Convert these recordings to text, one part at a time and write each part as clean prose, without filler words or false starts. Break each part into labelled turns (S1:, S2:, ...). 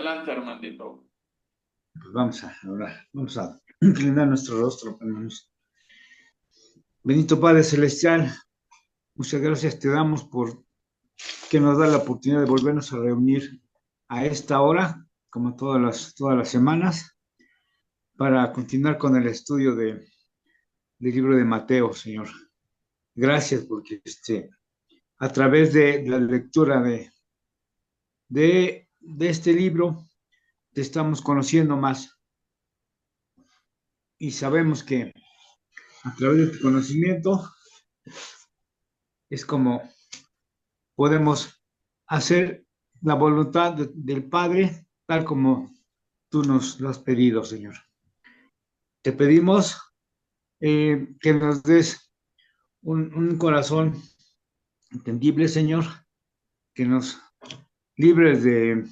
S1: Adelante, hermanito.
S2: Pues vamos a orar, vamos a inclinar nuestro rostro, hermanos. Bendito Padre Celestial, muchas gracias te damos por que nos da la oportunidad de volvernos a reunir a esta hora, como todas las semanas, para continuar con el estudio del libro de Mateo, Señor. Gracias porque a través de la lectura de este libro te estamos conociendo más y sabemos que a través de tu conocimiento es como podemos hacer la voluntad del Padre tal como tú nos lo has pedido, Señor. Te pedimos que nos des un corazón entendible, Señor, que nos libres de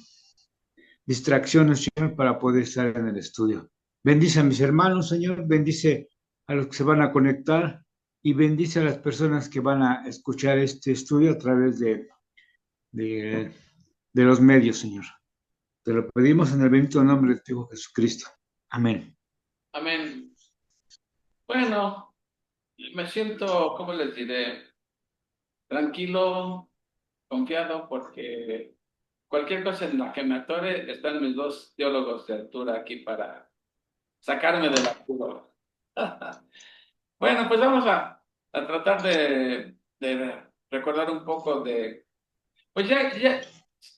S2: distracciones, Señor, para poder estar en el estudio. Bendice a mis hermanos, Señor, bendice a los que se van a conectar y bendice a las personas que van a escuchar este estudio a través de, de los medios, Señor. Te lo pedimos en el bendito nombre de tu Hijo Jesucristo. Amén.
S1: Amén. Bueno, me siento, ¿cómo les diré? Tranquilo, confiado, porque cualquier cosa en la que me atore, están mis dos teólogos de altura aquí para sacarme del apuro. Bueno, pues vamos a tratar de recordar un poco de, pues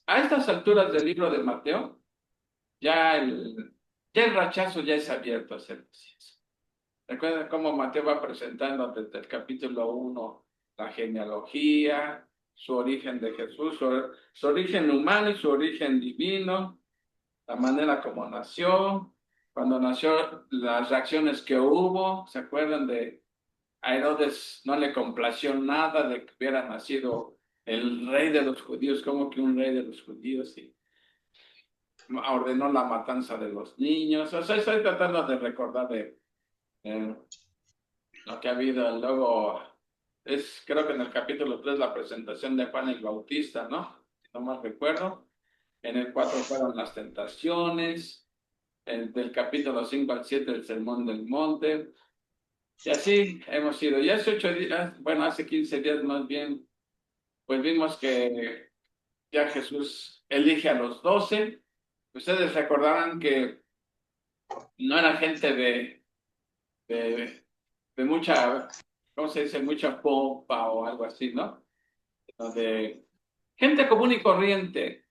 S1: a estas alturas del libro de Mateo, ya ya el rechazo ya es abierto a ser Mesías. Recuerda cómo Mateo va presentando desde el capítulo 1 la genealogía, su origen de Jesús, su origen humano y su origen divino, la manera como nació, cuando nació, las reacciones que hubo. ¿Se acuerdan de a Herodes? No le complació nada de que hubiera nacido el rey de los judíos, como que un rey de los judíos, y ordenó la matanza de los niños. O sea, estoy tratando de recordar eh, lo que ha habido. Luego, creo que en el capítulo 3 la presentación de Juan el Bautista, ¿no? Si no mal recuerdo. En el 4 fueron las tentaciones. Del capítulo 5 al 7 el Sermón del Monte. Y así hemos ido. Y hace 8 días, bueno, hace 15 días más bien, pues vimos que ya Jesús elige a los 12. Ustedes recordarán que no era gente de, de mucha, ¿cómo se dice? Mucha pompa o algo así, ¿no? De gente común y corriente,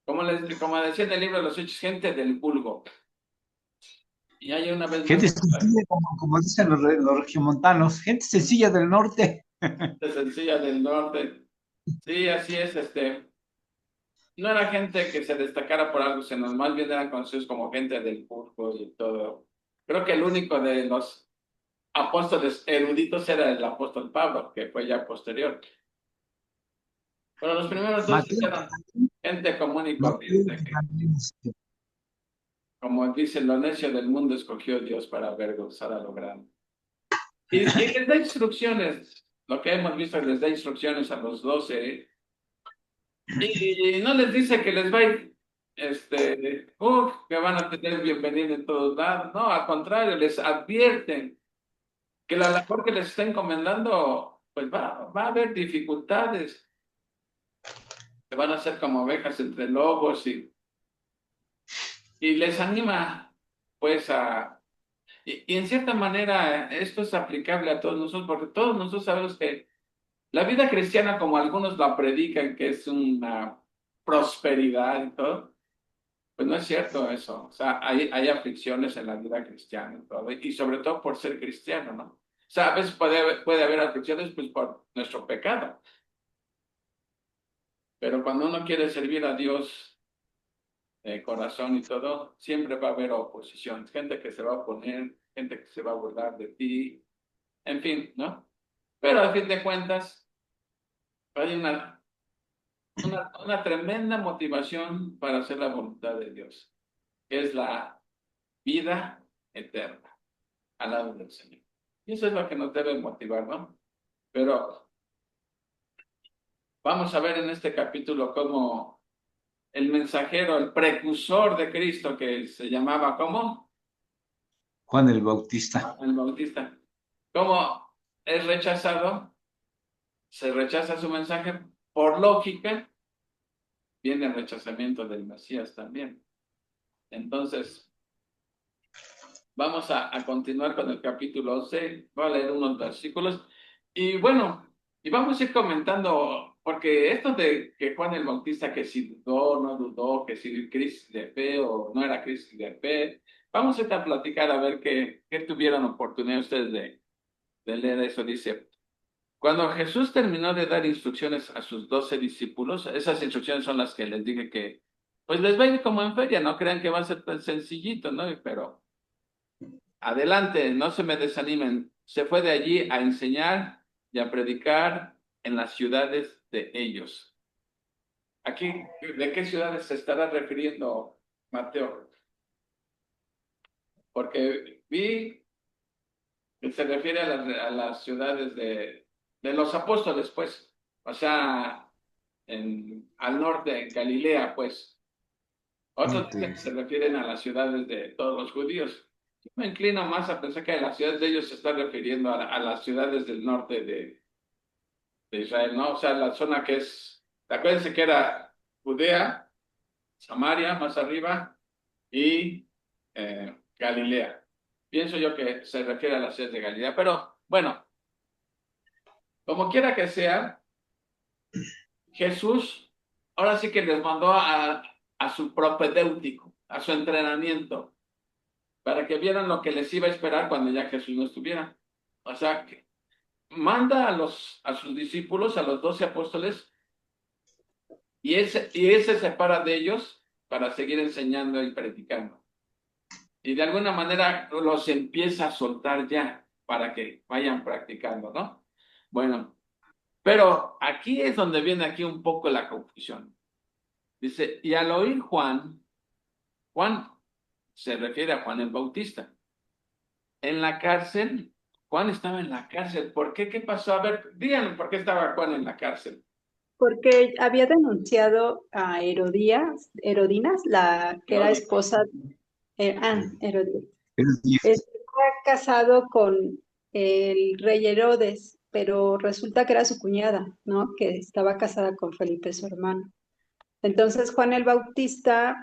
S1: como decía en el libro de los Hechos, gente del vulgo. Y hay una vez más
S2: Gente sencilla, como dicen los regiomontanos, gente sencilla del norte.
S1: gente sencilla del norte. Sí, así es, no era gente que se destacara por algo, sino más bien eran conocidos como gente del vulgo y todo. Creo que el único de los apóstoles eruditos era el apóstol Pablo, que fue ya posterior. Pero los primeros dos
S2: Mateo,
S1: eran gente común y
S2: Mateo
S1: corriente, que,
S2: también,
S1: como dice, lo necio del mundo escogió Dios para avergonzar a lo grande. Y les da instrucciones, lo que hemos visto, les da instrucciones a los 12, ¿eh? Y no les dice que les va a ir, que van a tener bienvenida en todos lados. No, al contrario, les advierten que la labor que les está encomendando, pues va a haber dificultades, que van a ser como ovejas entre lobos, y les anima, pues, y en cierta manera esto es aplicable a todos nosotros, porque todos nosotros sabemos que la vida cristiana, como algunos la predican, que es una prosperidad y todo, pues no es cierto eso. O sea, hay aflicciones en la vida cristiana y todo, y sobre todo por ser cristiano, ¿no? O sea, a veces puede haber aflicciones pues por nuestro pecado, pero cuando uno quiere servir a Dios de corazón y todo, siempre va a haber oposición, gente que se va a oponer, gente que se va a burlar de ti, en fin, ¿no? Pero a fin de cuentas, hay una tremenda motivación para hacer la voluntad de Dios, que es la vida eterna al lado del Señor. Y eso es lo que nos debe motivar, ¿no? Pero vamos a ver en este capítulo cómo, el mensajero, el precursor de Cristo, que se llamaba, ¿cómo?
S2: Juan el Bautista.
S1: El Bautista. ¿Cómo es rechazado? Se rechaza su mensaje. Por lógica, viene el rechazamiento del Mesías también. Entonces, vamos a continuar con el capítulo 11. Voy a leer unos versículos. Y bueno, y vamos a ir comentando, porque esto de que Juan el Bautista, que si dudó, no dudó, que si crisis de fe o no era crisis de fe, vamos a ir a platicar a ver qué tuvieron oportunidad ustedes de leer eso. Dice, cuando Jesús terminó de dar instrucciones a sus 12 discípulos, esas instrucciones son las que les dije que, pues les va a ir como en feria, no crean que va a ser tan sencillito, ¿no? Pero adelante, no se me desanimen. Se fue de allí a enseñar y a predicar en las ciudades de ellos. Aquí, ¿de qué ciudades se estará refiriendo Mateo? Porque vi que se refiere a las ciudades de los apóstoles, pues, o sea, al norte, en Galilea, pues. Otros dicen que se refieren a las ciudades de todos los judíos. Yo me inclino más a pensar que a las ciudades de ellos se está refiriendo a las ciudades del norte de Israel, ¿no? O sea, la zona que es, acuérdense que era Judea, Samaria, más arriba, y Galilea. Pienso yo que se refiere a las ciudades de Galilea, pero bueno, como quiera que sea, Jesús ahora sí que les mandó a su propedéutico, a su entrenamiento, para que vieran lo que les iba a esperar cuando ya Jesús no estuviera. O sea, que manda a sus discípulos, a los 12 apóstoles, y él se separa de ellos para seguir enseñando y predicando. Y de alguna manera los empieza a soltar ya para que vayan practicando, ¿no? Bueno, pero aquí es donde viene aquí un poco la confusión. Dice, y al oír Juan se refiere a Juan el Bautista. En la cárcel, Juan estaba en la cárcel. ¿Por qué? ¿Qué pasó? A ver, díganme por qué estaba Juan en la cárcel.
S3: Porque había denunciado a Herodinas, la que era
S1: Herodes.
S3: esposa, Herodías. Estaba casado con el rey Herodes, pero resulta que era su cuñada, ¿no? Que estaba casada con Felipe, su hermano. Entonces Juan el Bautista,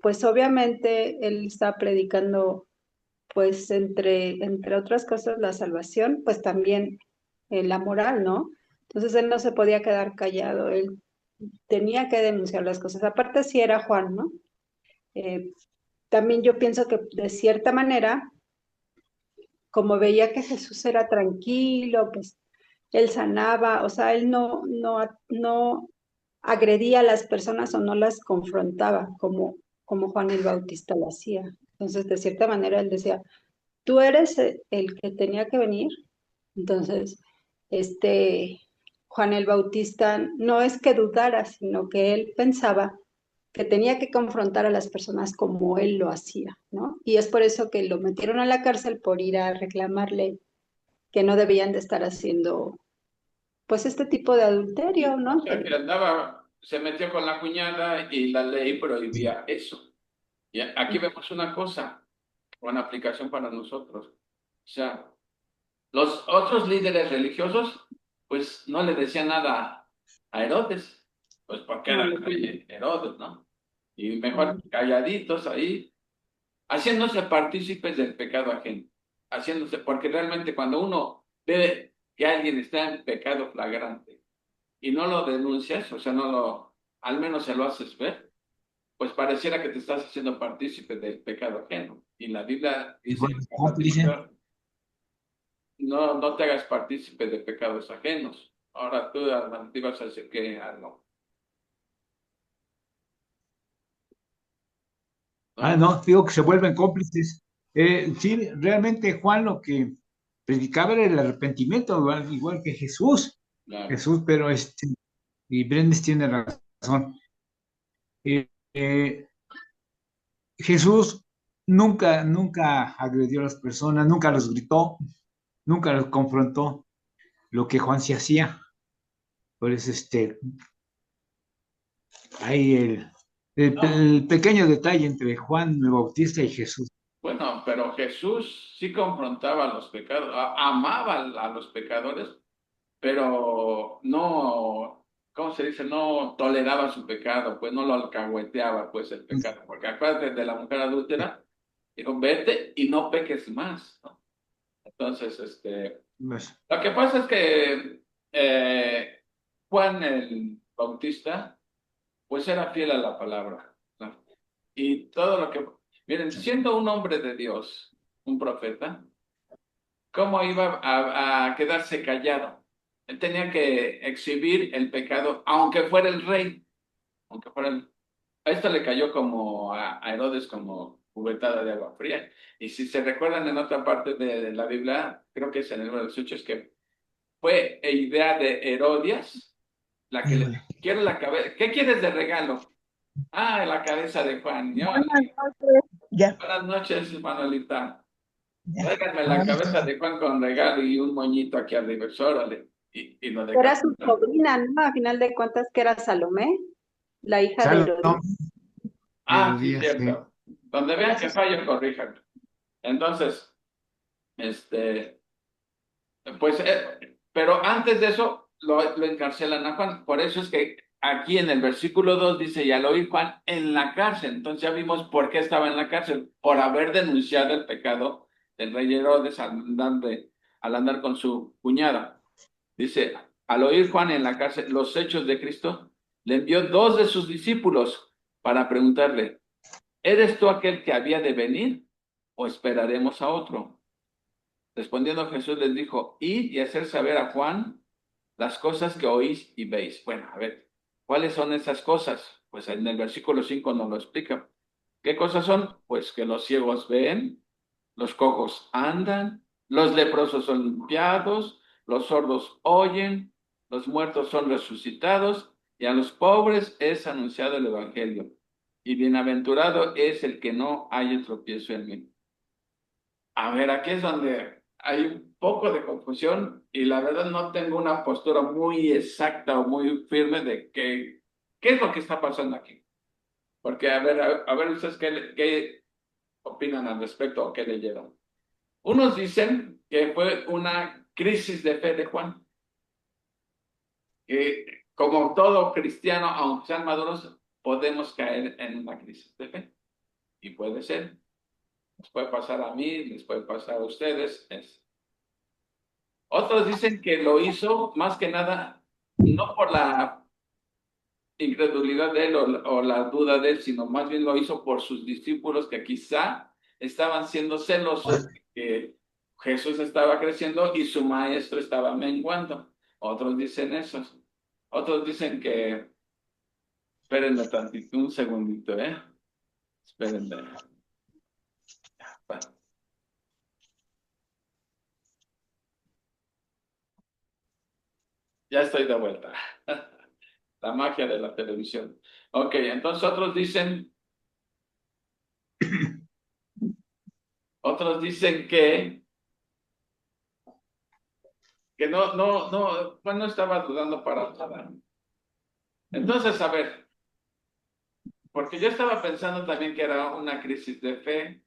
S3: pues obviamente él está predicando, pues entre otras cosas, la salvación, pues también la moral, ¿no? Entonces él no se podía quedar callado, él tenía que denunciar las cosas. Aparte sí era Juan, ¿no? Eh, También yo pienso que de cierta manera, como veía que Jesús era tranquilo, pues él sanaba, o sea, él no agredía a las personas o no las confrontaba como Juan el Bautista lo hacía. Entonces, de cierta manera, él decía, tú eres el que tenía que venir. Entonces, este Juan el Bautista no es que dudara, sino que él pensaba que tenía que confrontar a las personas como él lo hacía, ¿no? Y es por eso que lo metieron a la cárcel por ir a reclamarle que no debían de estar haciendo, pues, este tipo de adulterio,
S1: O
S3: ¿no?
S1: sea, que andaba, se metió con la cuñada y la ley prohibía eso. Y aquí vemos una cosa, una aplicación para nosotros. O sea, los otros líderes religiosos, pues no le decían nada a Herodes, pues porque
S3: No,
S1: era el rey Herodes, ¿no? Y mejor calladitos ahí, haciéndose partícipes del pecado ajeno, haciéndose, porque realmente cuando uno ve que alguien está en pecado flagrante y no lo denuncias, o sea, al menos se lo haces ver, pues pareciera que te estás haciendo partícipe del pecado ajeno. Y la Biblia dice,
S2: Cómplice.
S1: no te hagas partícipe de pecados ajenos. Ahora tú, Armando, te ibas a decir que no. ¿No?
S2: No, digo que se vuelven cómplices. Sí, realmente Juan lo que predicaba era el arrepentimiento, igual que Jesús.
S1: Claro.
S2: Jesús, pero y Brendes tiene razón. Eh, eh, Jesús nunca agredió a las personas, nunca los gritó, nunca los confrontó, lo que Juan sí hacía. Por eso, Ahí
S1: No,
S2: el pequeño detalle entre Juan el Bautista y Jesús.
S1: bueno, pero Jesús sí confrontaba a los pecados, amaba a los pecadores, pero no, ¿cómo se dice? No toleraba su pecado, pues no lo alcahueteaba, pues el pecado. Porque acuérdate de la mujer adúltera, dijo, vete y no peques más, ¿no? Entonces,
S2: Pues,
S1: lo que pasa es que Juan el Bautista, pues era fiel a la palabra, ¿no? Y todo lo que, miren, siendo un hombre de Dios, un profeta, ¿cómo iba a quedarse callado? Él tenía que exhibir el pecado, aunque fuera el rey, aunque fuera el... A esto le cayó como a Herodes como cubetada de agua fría. Y si se recuerdan en otra parte de la Biblia, creo que es en el libro de los Hechos, que fue idea de Herodias, la que le... Quiero la cabeza. ¿Qué quieres de regalo? Ah, la cabeza de Juan. Yo,
S4: Buenas noches. Ya,
S1: buenas noches, Manuelita.
S4: ya.
S1: Tráiganme la
S4: Ahora
S1: cabeza
S4: sí.
S1: de Juan con regalo y un moñito aquí arriba. Órale. Y lo
S3: Era su
S1: decapitaron.
S3: sobrina, ¿no? A final de cuentas, que era Salomé, la hija de
S2: Salomón
S3: Herodías.
S1: Ah, sí,
S2: Herodías, sí.
S1: cierto. Donde
S3: Era
S1: vean
S3: su
S1: que fallo, corrijan. Entonces, este, pues, pero antes de eso lo encarcelan a Juan. Por eso es que aquí en el versículo 2 dice, y al oír Juan en la cárcel. Entonces ya vimos por qué estaba en la cárcel, por haber denunciado el pecado del rey Herodes al andar con su cuñada. Dice, al oír Juan en la cárcel los hechos de Cristo, le envió dos de sus discípulos para preguntarle, ¿eres tú aquel que había de venir o esperaremos a otro? Respondiendo Jesús les dijo, id y hacer saber a Juan las cosas que oís y veis. Bueno, a ver, ¿cuáles son esas cosas? Pues en el versículo 5 nos lo explica. ¿Qué cosas son? Pues que los ciegos ven, los cojos andan, los leprosos son limpiados, los sordos oyen, los muertos son resucitados, y a los pobres es anunciado el Evangelio. Y bienaventurado es el que no haya tropiezo en mí. A ver, aquí es donde hay un poco de confusión y la verdad no tengo una postura muy exacta o muy firme de qué es lo que está pasando aquí. Porque, a ver ustedes qué opinan al respecto o qué leyeron. Unos dicen que fue una crisis de fe de Juan, que como todo cristiano, aunque sean maduros, podemos caer en una crisis de fe. Y puede ser, les puede pasar a mí, les puede pasar a ustedes. Otros dicen que lo hizo más que nada, no por la incredulidad de él o la duda de él, sino más bien lo hizo por sus discípulos que quizá estaban siendo celosos de que Jesús estaba creciendo y su maestro estaba menguando. Otros dicen eso. Otros dicen que, espérenme tantito, un segundito, ¿eh? Espérenme. Bueno, ya estoy de vuelta. La magia de la televisión. Ok, entonces otros dicen que pues no estaba dudando para nada. Entonces, a ver, porque yo estaba pensando también que era una crisis de fe,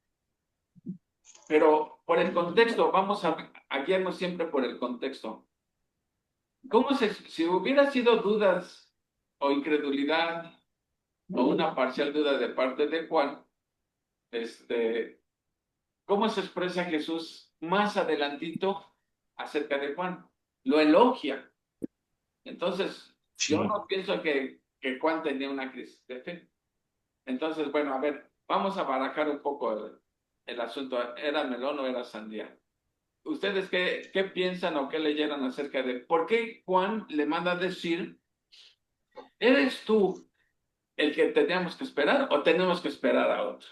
S1: pero por el contexto, vamos a guiarnos siempre por el contexto. Si hubiera sido dudas o incredulidad o una parcial duda de parte de Juan, ¿cómo se expresa Jesús más adelantito acerca de Juan? Lo elogia. Entonces, yo
S2: Sí.
S1: no pienso que Juan tenía una crisis de fe. Entonces, bueno, a ver, vamos a barajar un poco el asunto. ¿Era melón o era sandía? ¿Ustedes qué piensan o qué leyeron acerca de por qué Juan le manda a decir, ¿eres tú el que teníamos que esperar o tenemos que esperar a otro?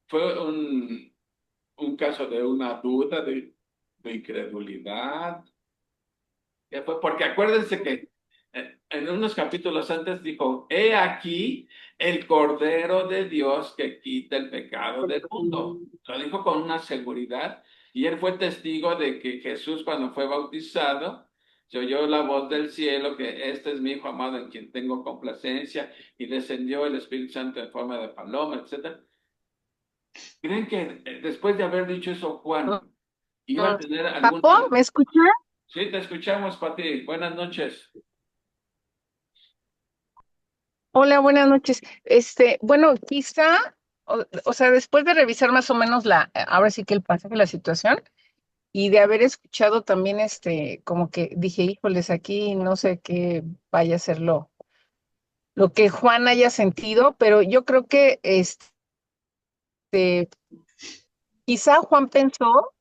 S1: Fue un caso de una duda, de incredulidad. ¿Qué fue? Porque acuérdense que en unos capítulos antes dijo, he aquí el Cordero de Dios que quita el pecado del mundo. Lo dijo con una seguridad y él fue testigo de que Jesús cuando fue bautizado se oyó la voz del cielo que este es mi hijo amado en quien tengo complacencia y descendió el Espíritu Santo en forma de paloma, etcétera. ¿Creen que después de haber dicho eso Juan iba a tener
S4: Papo,
S1: alguna...
S4: ¿me escucha?
S1: Sí, te escuchamos, Pati. Buenas noches.
S4: Hola, buenas noches. Bueno, quizá, o sea, después de revisar más o menos ahora sí que el pasaje, la situación, y de haber escuchado también, como que dije, híjoles, aquí no sé qué vaya a ser lo que Juan haya sentido, pero yo creo que, quizá Juan pensó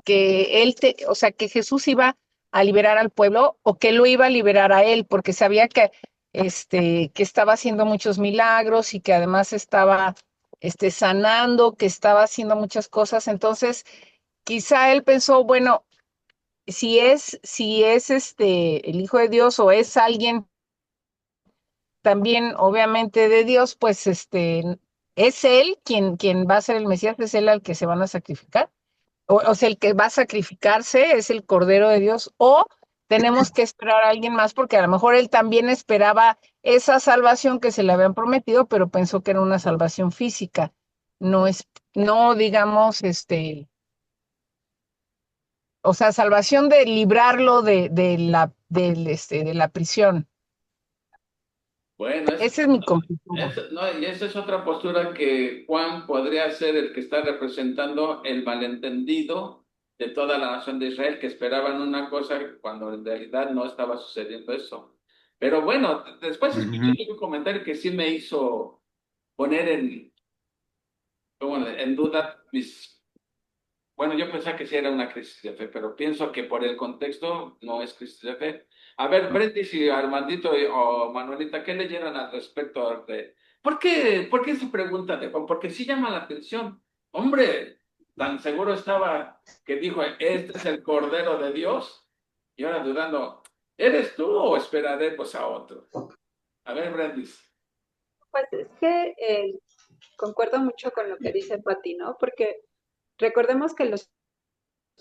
S4: que o sea, que Jesús iba a liberar al pueblo o que lo iba a liberar a él, porque sabía que estaba haciendo muchos milagros y que además estaba, sanando, que estaba haciendo muchas cosas. Entonces, quizá él pensó, bueno, si es el Hijo de Dios o es alguien también, obviamente, de Dios, pues es él quien va a ser el Mesías, es él al que se van a sacrificar. O sea, el que va a sacrificarse es el Cordero de Dios, o tenemos que esperar a alguien más, porque a lo mejor él también esperaba esa salvación que se le habían prometido, pero pensó que era una salvación física, no digamos, o sea, salvación de librarlo de la prisión.
S1: Bueno,
S4: Esa es mi conclusión.
S1: no, y esa es otra postura que Juan podría ser el que está representando el malentendido de toda la nación de Israel, que esperaban una cosa cuando en realidad no estaba sucediendo eso. Pero bueno, después
S2: Ujú.
S1: escuché un comentario que sí me hizo poner en duda mis... Bueno, yo pensaba que sí era una crisis de fe, pero pienso que por el contexto no es crisis de fe. A ver, Brendis y Armandito o Manuelita, ¿qué leyeron al respecto de... por qué esa pregunta de Juan? Porque sí llama la atención. Hombre, tan seguro estaba que dijo, este es el Cordero de Dios, y ahora dudando, ¿eres tú o esperaré pues a otro? A ver, Brendis.
S3: Pues es que concuerdo mucho con lo que dice Pati, ¿no? Porque recordemos que los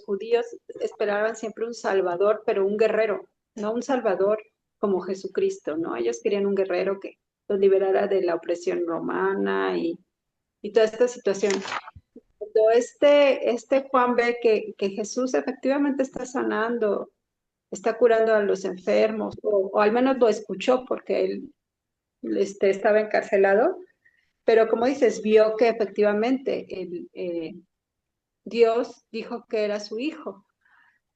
S3: judíos esperaban siempre un salvador, pero un guerrero, no un salvador como Jesucristo, ¿no? Ellos querían un guerrero que los liberara de la opresión romana y toda esta situación. Cuando este Juan ve que Jesús efectivamente está sanando, está curando a los enfermos, o al menos lo escuchó porque él estaba encarcelado, pero como dices, vio que efectivamente Dios dijo que era su hijo.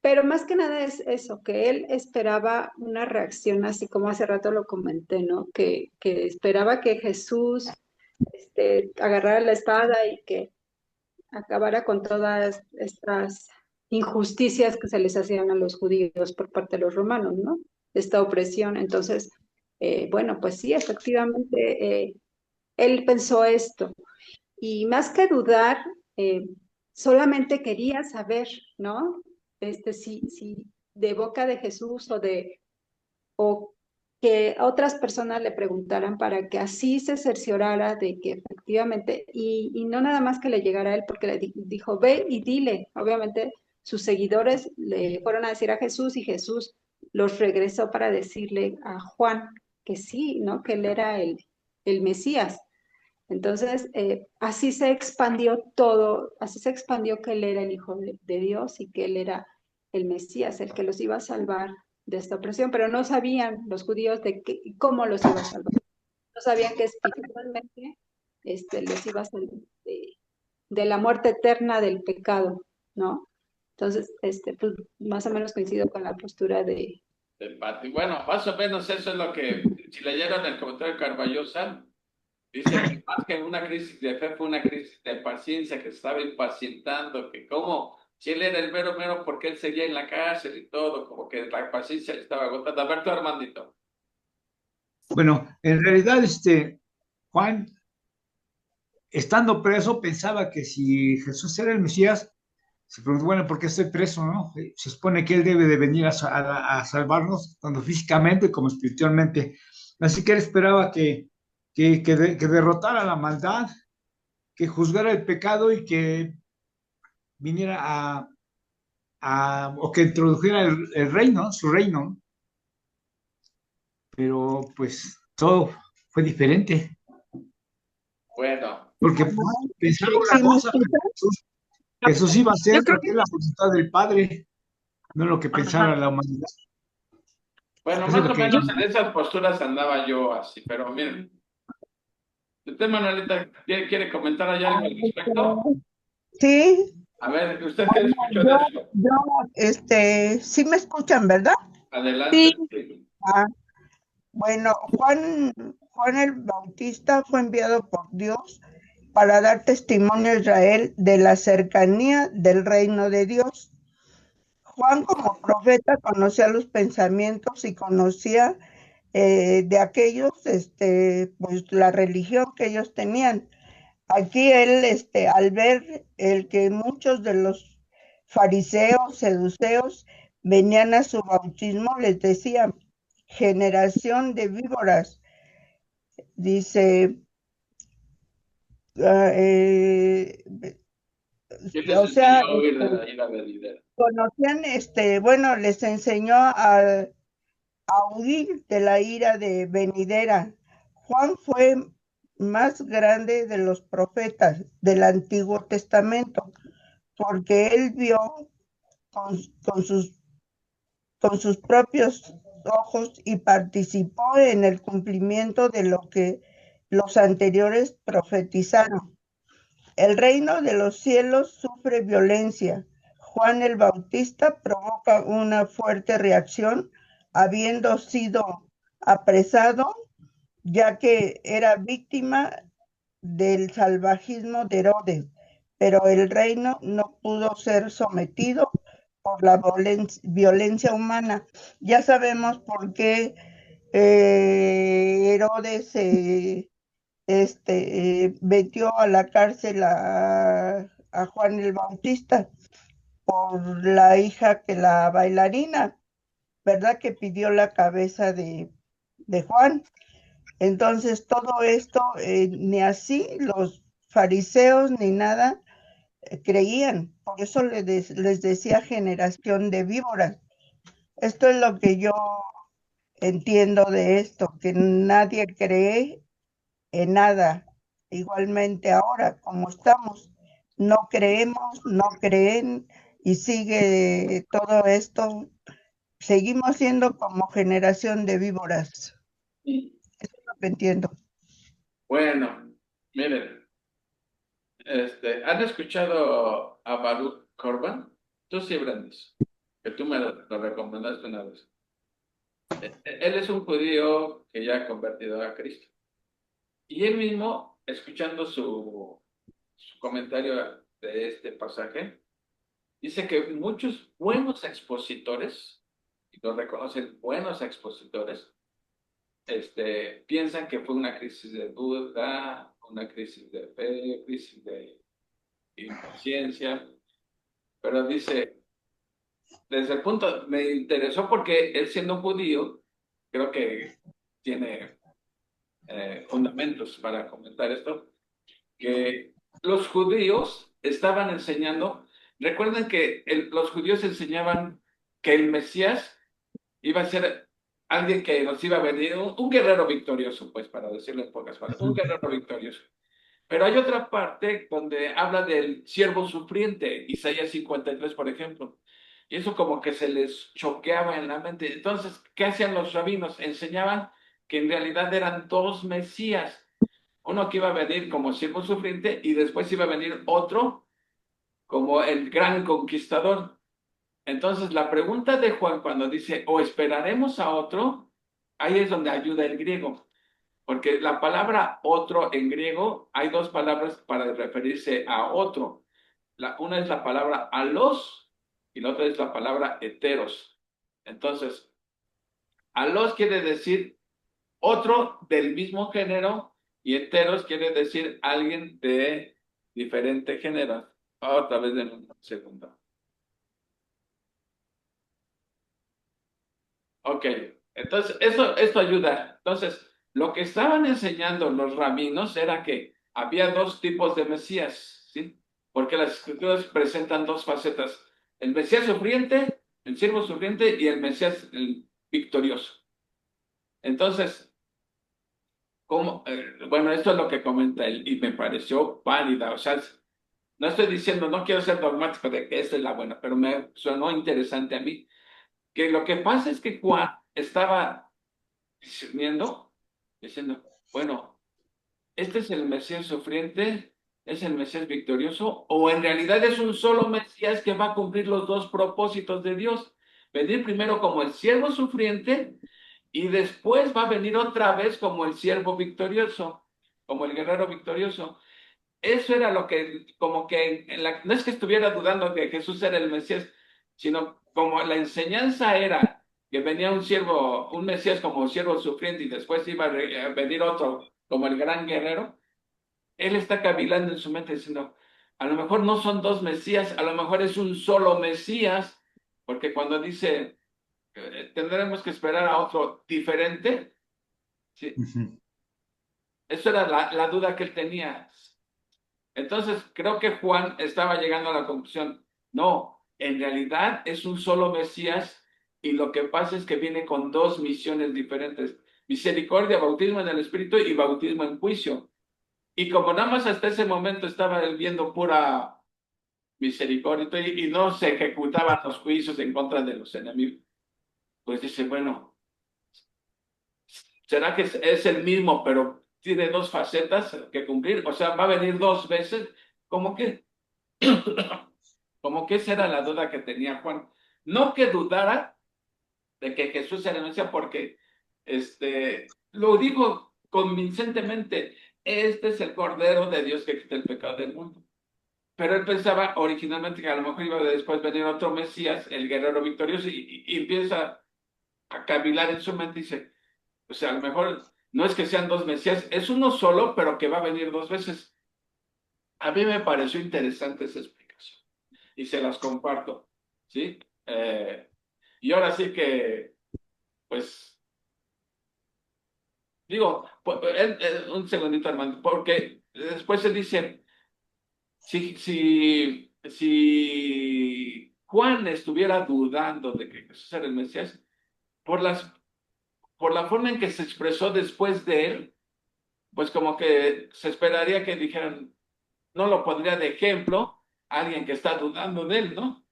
S3: Pero más que nada es eso, que él esperaba una reacción, así como hace rato lo comenté, ¿no? Que esperaba que Jesús agarrara la espada y que acabara con todas estas injusticias que se les hacían a los judíos por parte de los romanos, ¿no? Esta opresión. Entonces, bueno, pues sí, efectivamente, él pensó esto. Y más que dudar, solamente quería saber, ¿no? Si de boca de Jesús o que otras personas le preguntaran para que así se cerciorara de que efectivamente, y no nada más que le llegara a él, porque le dijo, ve y dile, obviamente sus seguidores le fueron a decir a Jesús y Jesús los regresó para decirle a Juan que sí, ¿no? Que él era el Mesías. Entonces, así se expandió todo, así se expandió que él era el Hijo de Dios y que él era el Mesías, el que los iba a salvar de esta opresión, pero no sabían los judíos de cómo los iba a salvar. No sabían que espiritualmente los iba a salvar de la muerte eterna del pecado, ¿no? Entonces, pues, más o menos coincido con la postura
S1: Del Pati. Bueno, más o menos eso es lo que, si leyeron el comentario de Carballosa, dice que más que una crisis de fe fue una crisis de paciencia, que se estaba impacientando, que como si él era el mero mero porque él seguía en la cárcel y todo, como que la paciencia le estaba agotando. A ver tú, Armandito.
S2: Bueno, en realidad, Juan, estando preso, pensaba que si Jesús era el Mesías, se preguntó, bueno, ¿por qué estoy preso, no? Se supone que él debe de venir a salvarnos, tanto físicamente como espiritualmente. Así que él esperaba que derrotara la maldad, que juzgara el pecado y que viniera o que introdujera el reino, su reino. pero pues todo fue diferente,
S1: Bueno,
S2: porque pensaba una
S5: ¿Sí me
S2: cosa, pero
S5: escuchan?
S2: Jesús iba a
S5: Yo
S2: hacer
S5: creo
S2: lo que es la voluntad del Padre, no lo que pensara
S5: ajá.
S2: la humanidad.
S1: bueno,
S2: Eso es
S1: más
S2: lo
S1: o
S2: que
S1: menos en esas posturas andaba yo así, pero miren, ¿usted, Manuelita, quiere comentar allá algo al respecto?
S5: Sí,
S1: A ver, ¿usted qué
S5: bueno,
S1: escuchó de eso?
S5: sí me escuchan, ¿verdad?
S1: Adelante.
S3: Sí,
S1: Sí.
S5: Ah, bueno, Juan el Bautista fue enviado por Dios para dar testimonio a Israel de la cercanía del reino de Dios. Juan como profeta conocía los pensamientos y conocía de aquellos, pues la religión que ellos tenían. Aquí él, al ver el que muchos de los fariseos, seduceos, venían a su bautismo, les decía, generación de víboras, dice, ah,
S1: ¿Quién les
S5: o sea,
S1: enseñó a huir de la ira venidera?
S5: conocían, bueno, les enseñó a huir de la ira de venidera. Juan fue más grande de los profetas del Antiguo Testamento, porque él vio con, con sus, con sus propios ojos y participó en el cumplimiento de lo que los anteriores profetizaron. El reino de los cielos sufre violencia. Juan el Bautista provoca una fuerte reacción, habiendo sido apresado, ya que era víctima del salvajismo de Herodes, pero el reino no pudo ser sometido por la violencia humana. Ya sabemos por qué Herodes metió a la cárcel a Juan el Bautista por la hija que la bailarina, ¿verdad? Que pidió la cabeza de Juan. Entonces, todo esto, ni así los fariseos ni nada creían. Por eso les decía generación de víboras. Esto es lo que yo entiendo de esto, que nadie cree en nada. Igualmente ahora, como estamos, no creemos, no creen y sigue todo esto. Seguimos siendo como generación de víboras. Eso es lo que entiendo.
S1: Bueno, miren, ¿han escuchado a Baruch Corban? Tú sí, Brandis, que tú me lo recomendaste una vez. Él es un judío que ya ha convertido a Cristo. Y él mismo, escuchando su comentario de este pasaje, dice que muchos buenos expositores, y lo reconocen buenos expositores, piensan que fue una crisis de duda, una crisis de fe, crisis de impaciencia, pero dice, desde el punto, me interesó porque él siendo judío, creo que tiene fundamentos para comentar esto, que los judíos estaban enseñando, recuerden que los judíos enseñaban que el Mesías iba a ser alguien que nos iba a venir, un guerrero victorioso, pues para decirlo en pocas palabras, un guerrero victorioso. Pero hay otra parte donde habla del siervo sufriente, Isaías 53, por ejemplo. Y eso como que se les choqueaba en la mente. Entonces, ¿qué hacían los rabinos? Enseñaban que en realidad eran dos Mesías. Uno que iba a venir como siervo sufriente y después iba a venir otro como el gran conquistador. Entonces, la pregunta de Juan cuando dice, o esperaremos a otro, ahí es donde ayuda el griego. Porque la palabra otro en griego, hay dos palabras para referirse a otro. Una es la palabra alos y la otra es la palabra heteros. Entonces, alos quiere decir otro del mismo género y heteros quiere decir alguien de diferente género. Otra vez en un segundo. Ok, entonces esto ayuda. Entonces, lo que estaban enseñando los rabinos era que había dos tipos de Mesías, ¿sí? Porque las escrituras presentan dos facetas: el Mesías sufriente, el siervo sufriente y el Mesías el victorioso. Entonces, bueno, esto es lo que comenta él y me pareció válida. O sea, no estoy diciendo, no quiero ser dogmático de que esta es la buena, pero me sonó interesante a mí. Que lo que pasa es que Juan estaba discerniendo, diciendo, bueno, ¿este es el Mesías sufriente? ¿Es el Mesías victorioso? ¿O en realidad es un solo Mesías que va a cumplir los dos propósitos de Dios? Venir primero como el siervo sufriente y después va a venir otra vez como el siervo victorioso, como el guerrero victorioso. Eso era lo que, como que no es que estuviera dudando de que Jesús era el Mesías, sino como la enseñanza era que venía un siervo, un Mesías como siervo sufriente y después iba a venir otro como el gran guerrero. Él está cavilando en su mente diciendo, a lo mejor no son dos Mesías, a lo mejor es un solo Mesías, porque cuando dice, tendremos que esperar a otro diferente, ¿sí? Eso era la duda que él tenía. Entonces, creo que Juan estaba llegando a la conclusión, no, en realidad es un solo Mesías y lo que pasa es que viene con dos misiones diferentes, misericordia, bautismo en el Espíritu y bautismo en juicio. Y como nada más hasta ese momento estaba él viendo pura misericordia y no se ejecutaban los juicios en contra de los enemigos, pues dice, bueno, ¿será que es el mismo, pero tiene dos facetas que cumplir? O sea, va a venir dos veces, como que como que esa era la duda que tenía Juan. No que dudara de que Jesús era el Mesías, porque lo dijo convincentemente, este es el Cordero de Dios que quita el pecado del mundo. Pero él pensaba originalmente que a lo mejor iba a después venir otro Mesías, el guerrero victorioso, y empieza a cavilar en su mente y dice, o sea, a lo mejor no es que sean dos Mesías, es uno solo, pero que va a venir dos veces. A mí me pareció interesante esa explicación y se las comparto, ¿sí? Y ahora sí que, pues, digo, un segundito, Armando, porque después él dice, si Juan estuviera dudando de que Jesús era el Mesías, por por la forma en que se expresó después de él, pues como que se esperaría que dijeran, no lo pondría de ejemplo a alguien que está dudando de él, ¿no?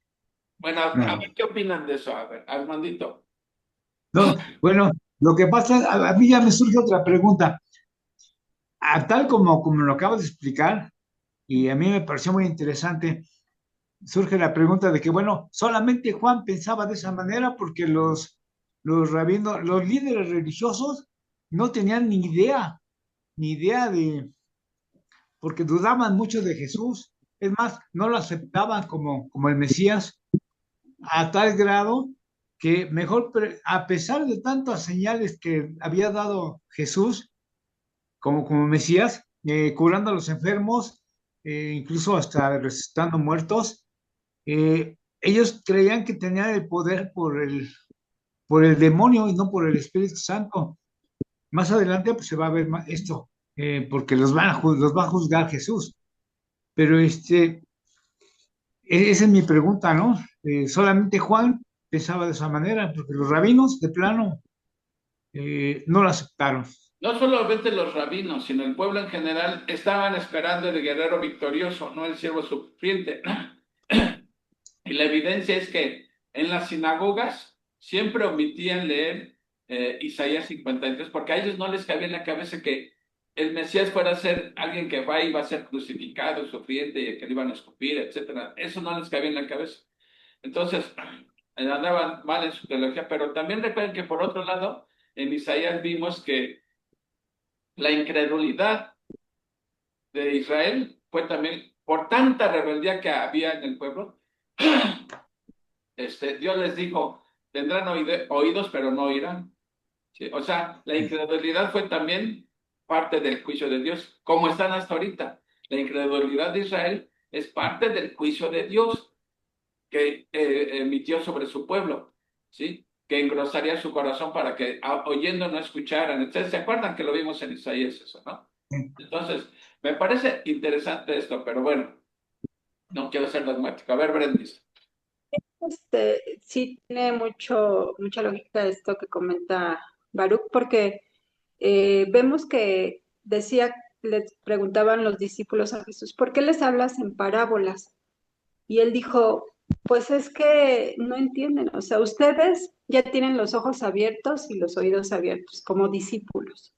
S1: Bueno, a
S2: No,
S1: ver, ¿qué opinan de eso? A ver, Armandito.
S2: no, bueno, lo que pasa, a mí ya me surge otra pregunta. Tal como lo acabas de explicar, y a mí me pareció muy interesante, surge la pregunta de que, bueno, solamente Juan pensaba de esa manera porque los rabinos, los líderes religiosos no tenían ni idea porque dudaban mucho de Jesús. Es más, no lo aceptaban como el Mesías a tal grado que mejor, a pesar de tantas señales que había dado Jesús como Mesías, curando a los enfermos, incluso hasta resucitando muertos, ellos creían que tenían el poder por el demonio y no por el Espíritu Santo. Más adelante pues, se va a ver esto, porque los va a juzgar Jesús. Pero esa es mi pregunta, ¿no? Solamente Juan pensaba de esa manera, porque los rabinos de plano no lo aceptaron.
S1: No solamente los rabinos, sino el pueblo en general estaban esperando el guerrero victorioso, no el siervo sufriente. Y la evidencia es que en las sinagogas siempre omitían leer Isaías 53, porque a ellos no les cabía en la cabeza que el Mesías fuera a ser alguien que va y va a ser crucificado, sufriente, y que le iban a escupir, etcétera. Eso no les cabía en la cabeza. Entonces, andaban mal en su teología, pero también recuerden que por otro lado, en Isaías vimos que la incredulidad de Israel fue también por tanta rebeldía que había en el pueblo. Dios les dijo, tendrán oídos, pero no oirán. ¿Sí? O sea, la incredulidad fue también parte del juicio de Dios, como están hasta ahorita. La incredulidad de Israel es parte del juicio de Dios que emitió sobre su pueblo, ¿sí? Que engrosaría su corazón para que oyendo no escucharan. Entonces, ¿se acuerdan que lo vimos en Isaías eso, no? Entonces, me parece interesante esto, pero bueno, no quiero ser dogmático. A ver, Brendis.
S3: Sí tiene mucha lógica esto que comenta Baruch, porque vemos que les preguntaban los discípulos a Jesús, ¿por qué les hablas en parábolas? Y él dijo, pues es que no entienden, o sea, ustedes ya tienen los ojos abiertos y los oídos abiertos como discípulos,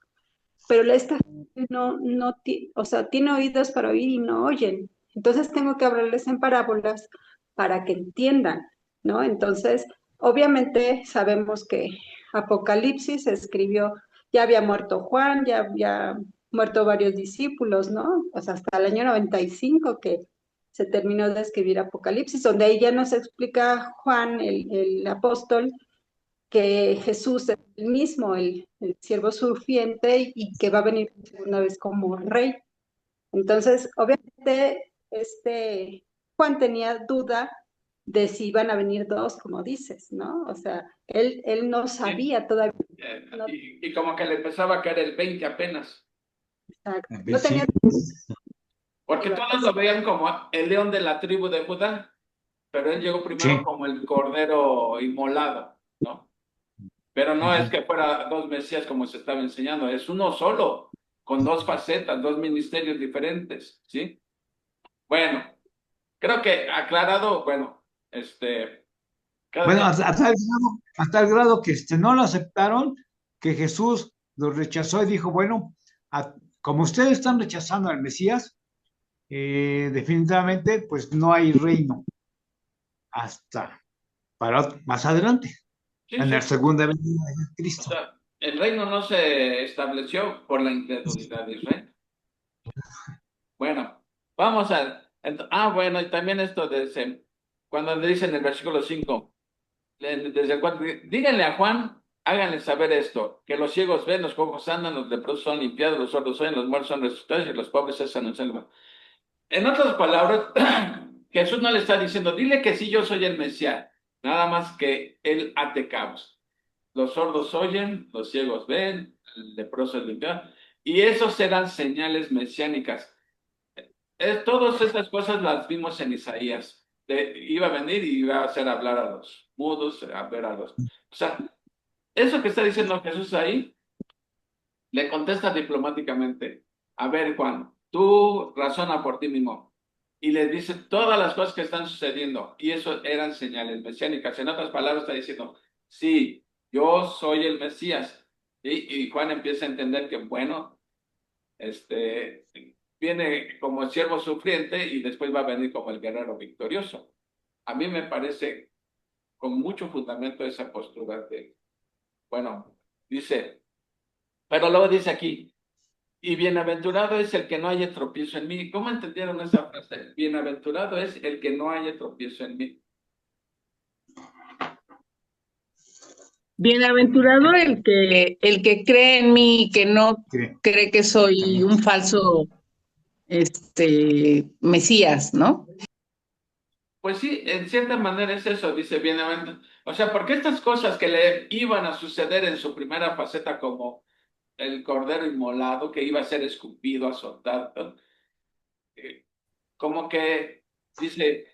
S3: pero esta gente o sea, tiene oídos para oír y no oyen. Entonces tengo que hablarles en parábolas para que entiendan, ¿no? Entonces, obviamente sabemos que Apocalipsis se escribió, ya había muerto Juan, ya había muerto varios discípulos, ¿no? O sea, hasta el año 95 que se terminó de escribir Apocalipsis, donde ahí ya nos explica Juan, el apóstol, que Jesús es el mismo, el siervo sufriente y que va a venir una vez como rey. Entonces, obviamente, Juan tenía duda de si iban a venir dos, como dices, ¿no? O sea, él no
S1: Sí.
S3: sabía todavía. No,
S1: Y como que le empezaba a caer el 20 apenas,
S3: exacto,
S2: A
S3: no
S2: sí.
S3: tenía
S1: porque
S3: iba a
S1: todos lo
S3: pasar.
S1: veían como el león de la tribu de Judá, pero él llegó primero
S2: Sí.
S1: como el cordero inmolado, ¿no? Pero no es
S2: Ujú.
S1: que fuera dos mesías como se estaba enseñando, es uno solo, con dos facetas, dos ministerios diferentes, ¿sí? Bueno, creo que aclarado, bueno, cada
S2: Bueno,
S1: quien,
S2: hasta el grado que no lo aceptaron, que Jesús lo rechazó y dijo, bueno, como ustedes están rechazando al Mesías, definitivamente pues no hay reino hasta para más adelante,
S1: sí,
S2: en la
S1: sí,
S2: segunda venida de
S1: o
S2: Cristo.
S1: sea, el reino no se estableció por la incredulidad de Israel. Bueno, vamos bueno, y también esto de cuando le dicen en el versículo 5 desde el 4, díganle a Juan, háganle saber esto, que los ciegos ven, los cojos andan, los leprosos son limpiados, los sordos oyen, los muertos son resucitados y los pobres es anunciado. En otras palabras, Jesús no le está diciendo, dile que sí, yo soy el Mesías, nada más que él ate cabos. Los sordos oyen, los ciegos ven, el leproso es limpiado, y esos serán señales mesiánicas. Todas estas cosas las vimos en Isaías. Iba a venir y iba a hacer hablar a los mudos, a ver a los... O sea, eso que está diciendo Jesús ahí, le contesta diplomáticamente. A ver, Juan, tú razona por ti mismo. Y le dice todas las cosas que están sucediendo. Y eso eran señales mesiánicas. En otras palabras, está diciendo, sí, yo soy el Mesías. Y Juan empieza a entender que, bueno, este, viene como el siervo sufriente y después va a venir como el guerrero victorioso. A mí me parece con mucho fundamento esa postura de, bueno, dice, pero luego dice aquí, y bienaventurado es el que no haya tropiezo en mí. ¿Cómo entendieron esa frase? Bienaventurado es el que no haya tropiezo en mí.
S4: Bienaventurado el que cree en mí y que no cree que soy un falso Mesías, ¿no?
S1: Pues sí, en cierta manera es eso, dice bienaventurado. O sea, porque estas cosas que le iban a suceder en su primera faceta como el cordero inmolado que iba a ser escupido, azotado, como que dice,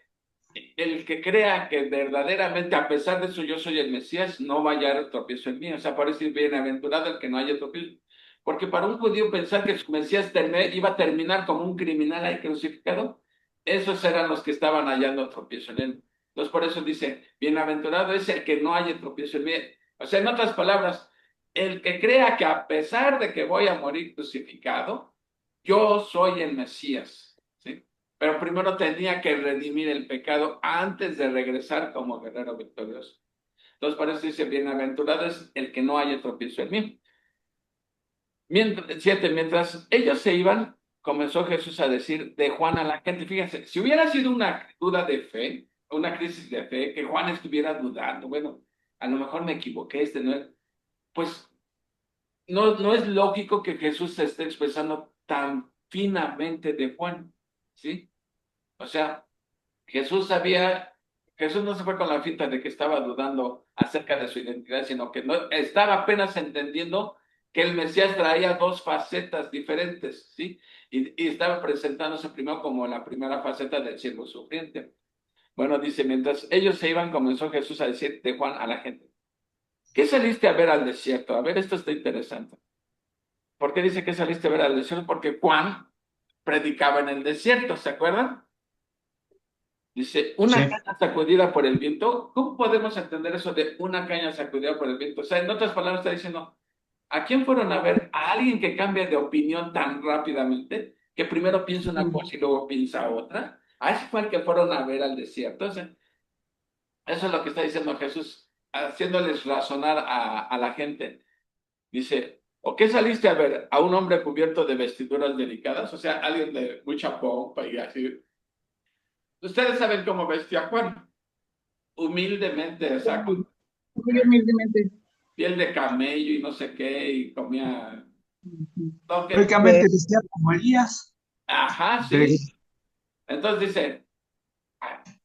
S1: el que crea que verdaderamente, a pesar de eso, yo soy el Mesías, no va a hallar tropiezo en mí. O sea, parece bienaventurado el que no haya tropiezo. Porque para un judío pensar que su Mesías iba a terminar como un criminal ahí crucificado, esos eran los que estaban hallando tropiezo en él. Entonces, por eso dice, bienaventurado es el que no haya tropiezo en mí. O sea, en otras palabras, el que crea que a pesar de que voy a morir crucificado, yo soy el Mesías, ¿sí? Pero primero tenía que redimir el pecado antes de regresar como guerrero victorioso. Entonces, por eso dice, bienaventurado es el que no haya tropiezo en mí. Mientras ellos se iban, comenzó Jesús a decir de Juan a la gente, fíjense, si hubiera sido una duda de fe, una crisis de fe, que Juan estuviera dudando, bueno, a lo mejor me equivoqué, no es, pues no es lógico que Jesús se esté expresando tan finamente de Juan, ¿sí? O sea, Jesús no se fue con la finta de que estaba dudando acerca de su identidad, sino que no, estaba apenas entendiendo que el Mesías traía dos facetas diferentes, ¿sí? Y estaba presentándose primero como la primera faceta del siervo sufriente. Bueno, dice, mientras ellos se iban, comenzó Jesús a decir de Juan a la gente, ¿qué saliste a ver al desierto? A ver, esto está interesante. ¿Por qué dice que saliste a ver al desierto? Porque Juan predicaba en el desierto, ¿se acuerdan? Dice, una
S2: Sí,
S1: caña sacudida por el viento. ¿Cómo podemos entender eso de una caña sacudida por el viento? O sea, en otras palabras está diciendo, ¿a quién fueron a ver? ¿A alguien que cambia de opinión tan rápidamente? Que primero piensa una cosa y luego piensa otra. A ese fue el que fueron a ver al desierto. O sea, eso es lo que está diciendo Jesús, haciéndoles razonar a la gente. Dice, ¿o qué saliste a ver? ¿A un hombre cubierto de vestiduras delicadas? O sea, alguien de mucha pompa y así. Ustedes saben cómo vestía Juan. Humildemente, o sea, con
S4: Muy humildemente.
S1: piel de camello y no sé qué, y comía. Lo que,
S2: prácticamente decía como Elías,
S1: ajá,
S2: pero
S1: sí. Entonces dice,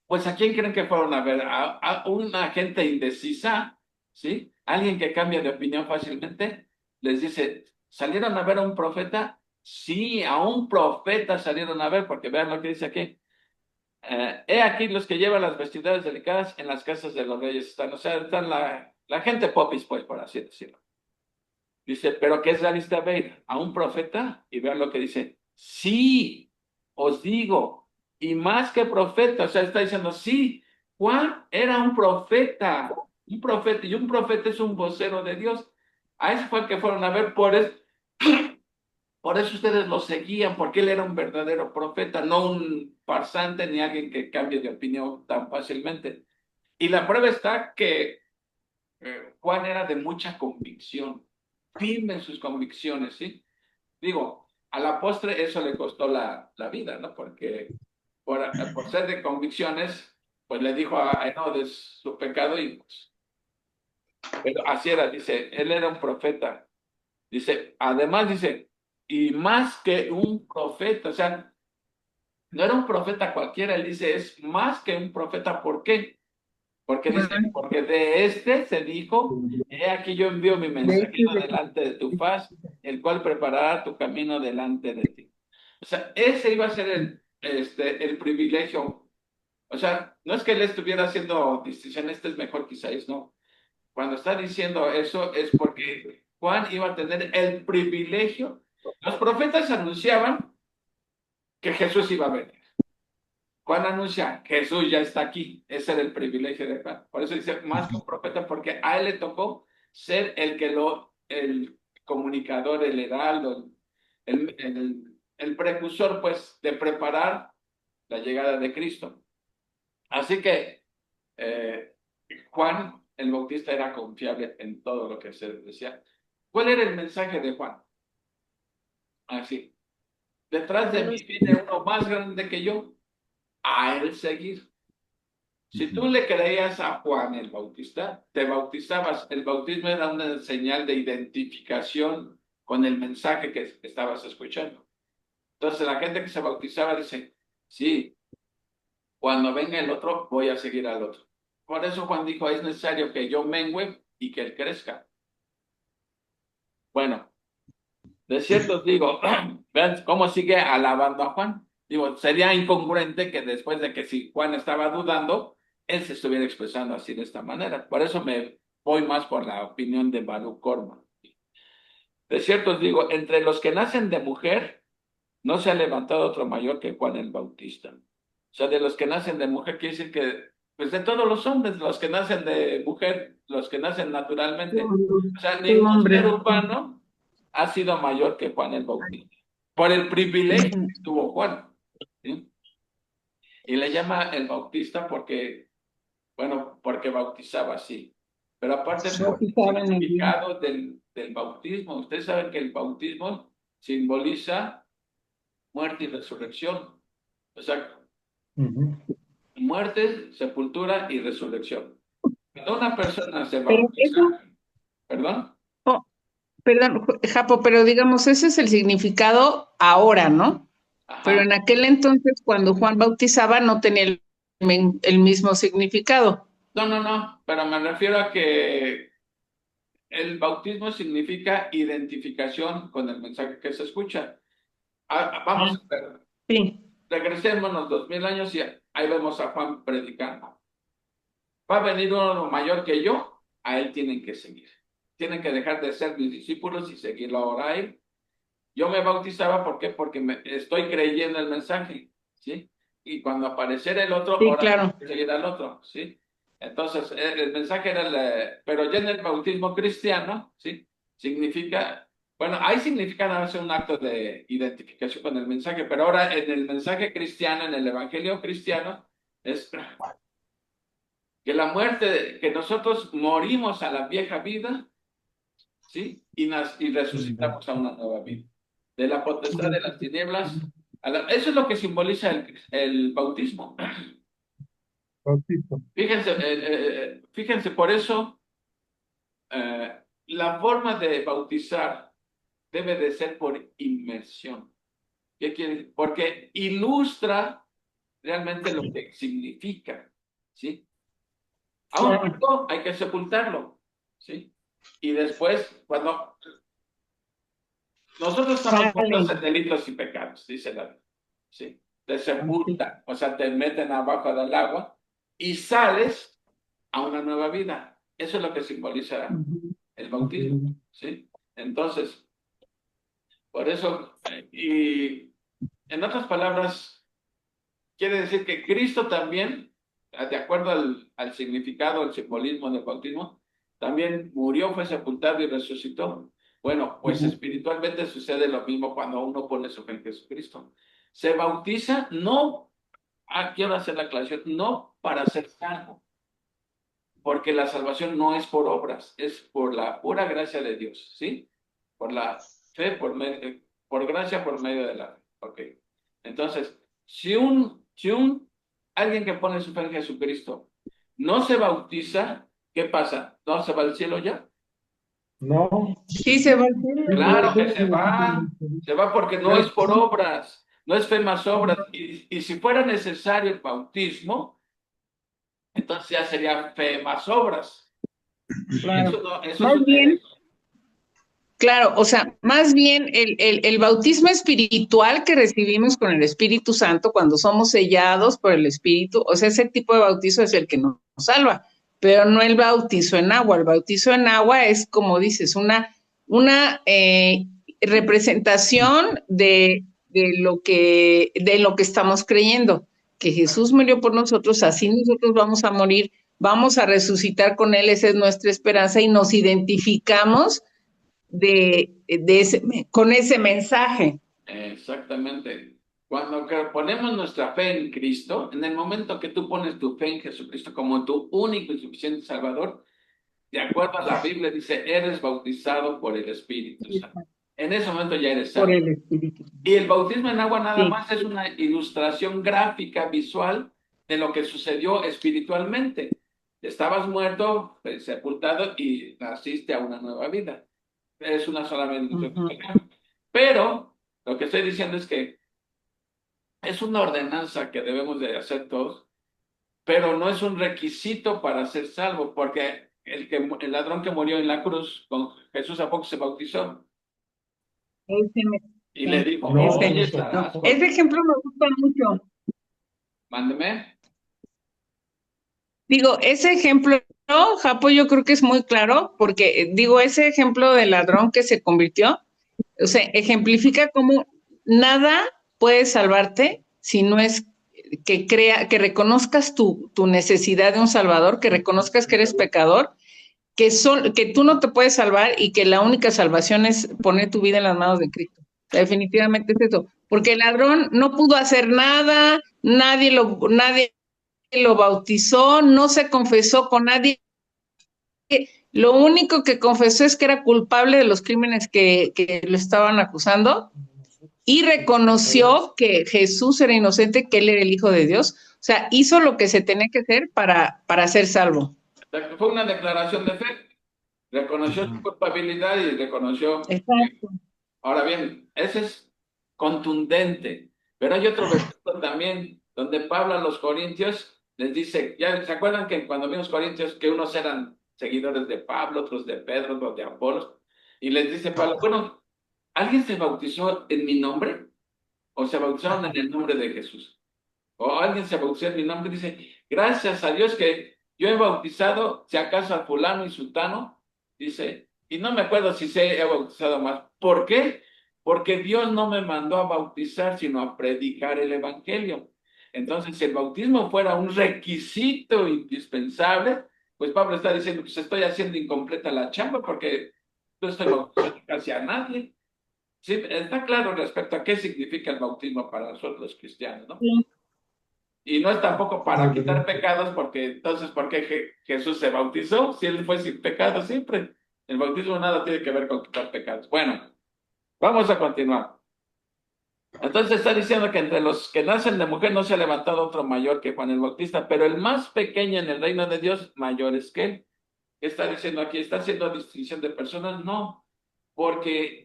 S1: pues ¿a quién creen que fueron a ver? ¿A una gente indecisa? ¿Sí? Alguien que cambia de opinión fácilmente. Les dice, ¿salieron a ver a un profeta? Sí, a un profeta salieron a ver, porque vean lo que dice aquí. He aquí los que llevan las vestiduras delicadas en las casas de los reyes están, o sea, están la gente popis, pues, por así decirlo. Dice, ¿pero qué saliste a ver? ¿A un profeta? Y vean lo que dice. Sí, os digo, y más que profeta, o sea, está diciendo, sí, Juan era un profeta, y un profeta es un vocero de Dios. A ese fue el que fueron a ver, por eso ustedes lo seguían, porque él era un verdadero profeta, no un farsante ni alguien que cambie de opinión tan fácilmente. Y la prueba está que Juan era de mucha convicción, firme en sus convicciones, ¿sí? Digo, a la postre eso le costó la vida, ¿no? Porque por ser de convicciones, pues le dijo a Herodes su pecado y pues, pero así era, dice, él era un profeta. Dice, además dice, y más que un profeta, o sea, no era un profeta cualquiera, él dice, es más que un profeta, ¿por qué? Porque dice, porque de este se dijo, he aquí yo envío mi
S4: De hecho,
S1: mensajero delante de tu faz, el cual preparará tu camino delante de ti. O sea, ese iba a ser el privilegio. O sea, no es que él estuviera haciendo distinción, este es mejor que Isaías, no. Cuando está diciendo eso es porque Juan iba a tener el privilegio. Los profetas anunciaban que Jesús iba a venir. Juan anuncia, Jesús ya está aquí. Ese era el privilegio de Juan. Por eso dice, más que un profeta, porque a él le tocó ser el comunicador, el heraldo, el precursor, pues, de preparar la llegada de Cristo. Así que eh, Juan el Bautista era confiable en todo lo que se decía. ¿Cuál era el mensaje de Juan? Así, detrás de mí viene uno más grande que yo, a él seguir. Si tú le creías a Juan el Bautista, te bautizabas. El bautismo era una señal de identificación con el mensaje que estabas escuchando. Entonces la gente que se bautizaba dice, sí, cuando venga el otro, voy a seguir al otro. Por eso Juan dijo, es necesario que yo mengüe y que él crezca. Bueno, de cierto os digo, vean cómo sigue alabando a Juan. Digo, sería incongruente que después de que si Juan estaba dudando, él se estuviera expresando así de esta manera. Por eso me voy más por la opinión de Baruch Corman. De cierto os digo, entre los que nacen de mujer, no se ha levantado otro mayor que Juan el Bautista. O sea, de los que nacen de mujer, quiere decir que, pues de todos los hombres, los que nacen de mujer, los que nacen naturalmente, o sea,
S4: tu
S1: ningún ser
S4: hombre.
S1: humano ha sido mayor que Juan el Bautista, por el privilegio que tuvo Juan, ¿sí? Y le llama el Bautista porque, bueno, porque bautizaba así, pero aparte por el
S4: Bautizaban en el
S1: significado del bautismo. Ustedes saben que el bautismo simboliza muerte y resurrección. O sea, muerte, sepultura y resurrección. Cuando una persona se
S4: Pero
S1: bautiza,
S4: eso,
S1: perdón,
S4: oh, perdón, Japo, pero digamos, ese es el significado ahora, ¿no? Pero
S1: ajá,
S4: en aquel entonces, cuando Juan bautizaba, no tenía el mismo significado.
S1: no, no, no, pero me refiero a que el bautismo significa identificación con el mensaje que se escucha.
S4: Ah,
S1: Vamos a ver,
S4: sí.
S1: regresémonos 2000 años y ahí vemos a Juan predicando. ¿Va a venir uno mayor que yo? a él tienen que seguir. Tienen que dejar de ser mis discípulos y seguirlo ahora a él. Yo me bautizaba, ¿por qué? Porque estoy creyendo el mensaje, ¿sí? Y cuando apareciera el otro,
S4: Sí,
S1: ahora
S4: claro.
S1: tengo que seguir al otro, ¿sí? Entonces, el mensaje era, pero ya en el bautismo cristiano, ¿sí? Significa, bueno, ahí significa nada más un acto de identificación con el mensaje, pero ahora en el mensaje cristiano, en el evangelio cristiano, es que la muerte, que nosotros morimos a la vieja vida, ¿sí? Y resucitamos a una nueva vida. De la potestad de las tinieblas. Eso es lo que simboliza el bautismo. Fíjense, por eso la forma de bautizar debe de ser por inmersión. ¿Qué quiere decir? Porque ilustra realmente lo que significa, ¿sí? A un muerto hay que sepultarlo, ¿sí? Y después, cuando nosotros estamos muertos en delitos y pecados, dice la Biblia, ¿sí? Te sepultan, o sea, te meten abajo del agua y sales a una nueva vida. Eso es lo que simboliza el bautismo, ¿sí? Entonces, por eso, y en otras palabras, quiere decir que Cristo también, de acuerdo al significado, al simbolismo del bautismo, también murió, fue sepultado y resucitó. Bueno, pues espiritualmente sucede lo mismo cuando uno pone su fe en Jesucristo. Se bautiza no, quiero hacer la aclaración, no para ser salvo, porque la salvación no es por obras, es por la pura gracia de Dios, ¿sí? Por la fe, por gracia por medio de la fe. Ok. Entonces, si alguien que pone su fe en Jesucristo no se bautiza, ¿qué pasa? ¿No se va al cielo ya?
S2: No.
S4: Sí, se va.
S1: Claro que se va porque no es por obras, no es fe más obras. Y si fuera necesario el bautismo, entonces ya sería fe más obras.
S4: Claro.
S1: Eso
S4: Más bien,
S1: sucede.
S4: claro, o sea, más bien el bautismo espiritual que recibimos con el Espíritu Santo cuando somos sellados por el Espíritu, o sea, ese tipo de bautizo es el que nos salva, pero no el bautizo en agua. El bautizo en agua es, como dices, una representación de lo que estamos creyendo, que Jesús murió por nosotros, así nosotros vamos a morir, vamos a resucitar con Él, esa es nuestra esperanza y nos identificamos con ese mensaje.
S1: Exactamente. Cuando ponemos nuestra fe en Cristo, en el momento que tú pones tu fe en Jesucristo como tu único y suficiente Salvador, de acuerdo a la Biblia dice, eres bautizado por el Espíritu Santo. En ese momento ya eres
S4: Por
S1: salvo.
S4: el Espíritu.
S1: Y el bautismo en agua nada
S4: Sí.
S1: más es una ilustración gráfica, visual, de lo que sucedió espiritualmente. Estabas muerto, sepultado y naciste a una nueva vida. Es una sola bendición. Pero lo que estoy diciendo es que es una ordenanza que debemos de hacer todos, pero no es un requisito para ser salvo, porque el ladrón que murió en la cruz con Jesús a poco se bautizó y le dijo, hoy estarás.
S4: Ese ejemplo me gusta mucho.
S1: Mándeme.
S4: Digo, ese ejemplo, ¿no, Japo? Yo creo que es muy claro, porque digo, ese ejemplo del ladrón que se convirtió, o sea, ejemplifica cómo nada puede salvarte si no es que reconozcas tu necesidad de un salvador, que reconozcas que eres pecador, que tú no te puedes salvar y que la única salvación es poner tu vida en las manos de Cristo. O sea, definitivamente es eso. Porque el ladrón no pudo hacer nada, nadie lo bautizó, no se confesó con nadie. Lo único que confesó es que era culpable de los crímenes que lo estaban acusando y reconoció que Jesús era inocente, que él era el Hijo de Dios. O sea, hizo lo que se tenía que hacer para ser salvo.
S1: Fue una declaración de fe. Reconoció su culpabilidad y reconoció.
S4: Exacto.
S1: Ahora bien, ese es contundente. Pero hay otro versículo también donde Pablo a los corintios les dice, ¿ya se acuerdan que cuando vimos Corintios que unos eran seguidores de Pablo, otros de Pedro, otros de Apolos? Y les dice Pablo, bueno, ¿alguien se bautizó en mi nombre? ¿O se bautizaron en el nombre de Jesús? ¿O alguien se bautizó en mi nombre? Dice, gracias a Dios que Yo he bautizado, si acaso a fulano y sultano, dice, y no me acuerdo si se he bautizado más. ¿Por qué? Porque Dios no me mandó a bautizar, sino a predicar el evangelio. Entonces, si el bautismo fuera un requisito indispensable, pues Pablo está diciendo que se estoy haciendo incompleta la chamba porque no estoy bautizando casi a nadie. Sí, está claro respecto a qué significa el bautismo para nosotros los cristianos, ¿no?
S4: Sí.
S1: Y no es tampoco para quitar pecados, porque entonces, ¿por qué Jesús se bautizó? Si él fue sin pecado siempre. El bautismo nada tiene que ver con quitar pecados. Bueno, vamos a continuar. Entonces está diciendo que entre los que nacen de mujer no se ha levantado otro mayor que Juan el Bautista, pero el más pequeño en el reino de Dios, mayor es que él. ¿Qué está diciendo aquí? ¿Está haciendo distinción de personas? No, porque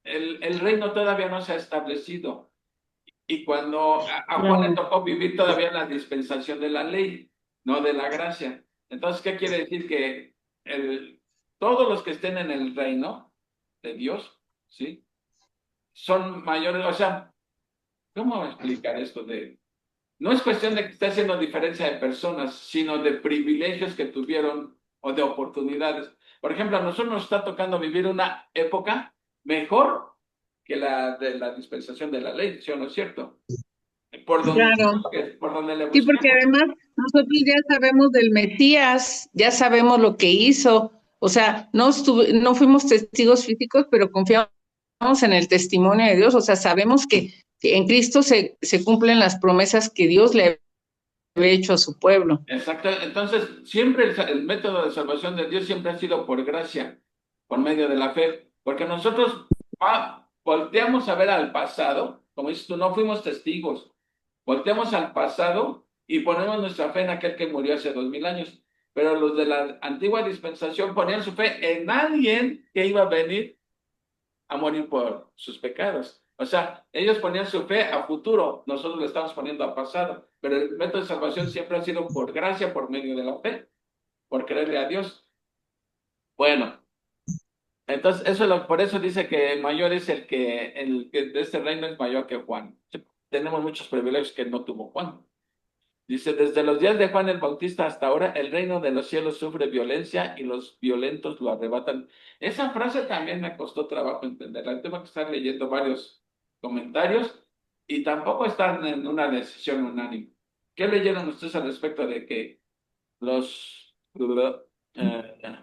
S1: el reino todavía no se ha establecido. Y cuando a Juan le tocó vivir todavía en la dispensación de la ley, no de la gracia. Entonces, ¿qué quiere decir? Que todos los que estén en el reino de Dios, ¿sí? Son mayores, o sea, ¿cómo explicar esto de... No es cuestión de que esté haciendo diferencia de personas, sino de privilegios que tuvieron o de oportunidades. Por ejemplo, a nosotros nos está tocando vivir una época mejor que la de la dispensación de la ley, ¿sí o no es cierto?
S4: Claro.
S1: Por donde le
S4: Sí, porque
S1: busquemos.
S4: además nosotros ya sabemos del Mesías, ya sabemos lo que hizo, o sea, no fuimos testigos físicos, pero confiamos en el testimonio de Dios, o sea, sabemos que en Cristo se cumplen las promesas que Dios le había hecho a su pueblo.
S1: Exacto. Entonces, siempre el método de salvación de Dios siempre ha sido por gracia, por medio de la fe, porque nosotros volteamos a ver al pasado, como dices tú, no fuimos testigos, volteamos al pasado y ponemos nuestra fe en aquel que murió hace 2000 años. Pero los de la antigua dispensación ponían su fe en alguien que iba a venir a morir por sus pecados. O sea, ellos ponían su fe a futuro, nosotros le estamos poniendo a pasado, pero el método de salvación siempre ha sido por gracia, por medio de la fe, por creerle a Dios. Bueno, entonces por eso dice que mayor es el que de este reino es mayor que Juan. Sí, tenemos muchos privilegios que no tuvo Juan. Dice, desde los días de Juan el Bautista hasta ahora, el reino de los cielos sufre violencia y los violentos lo arrebatan. Esa frase también me costó trabajo entenderla. Tengo que estar leyendo varios comentarios y tampoco están en una decisión unánime. ¿Qué leyeron ustedes al respecto de que eh,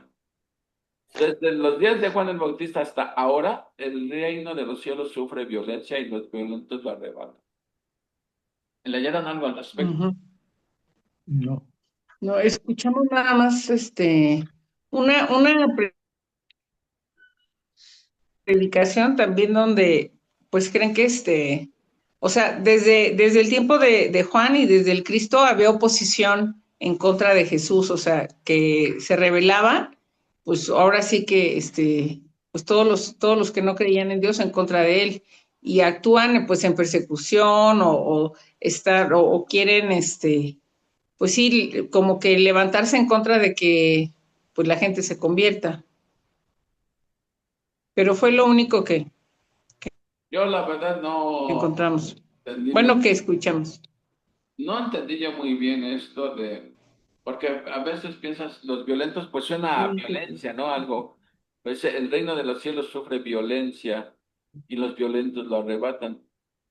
S1: desde los días de Juan el Bautista hasta ahora, el reino de los cielos sufre violencia y los violentos lo arrebatan? ¿Leyeron algo al respecto?
S4: Uh-huh.
S2: No.
S4: No, escuchamos nada más una predicación también donde pues creen que o sea, desde el tiempo de Juan y desde el Cristo había oposición en contra de Jesús, o sea, que se rebelaba, pues ahora sí que pues todos los que no creían en Dios en contra de él y actúan pues en persecución o quieren pues sí, como que levantarse en contra de que pues la gente se convierta. Pero fue lo único que
S1: Yo la verdad no
S4: encontramos.
S1: entendí
S4: Bueno, que escuchamos.
S1: no entendí yo muy bien esto porque a veces piensas, los violentos, pues suena a violencia, ¿no? Algo, pues el reino de los cielos sufre violencia y los violentos lo arrebatan.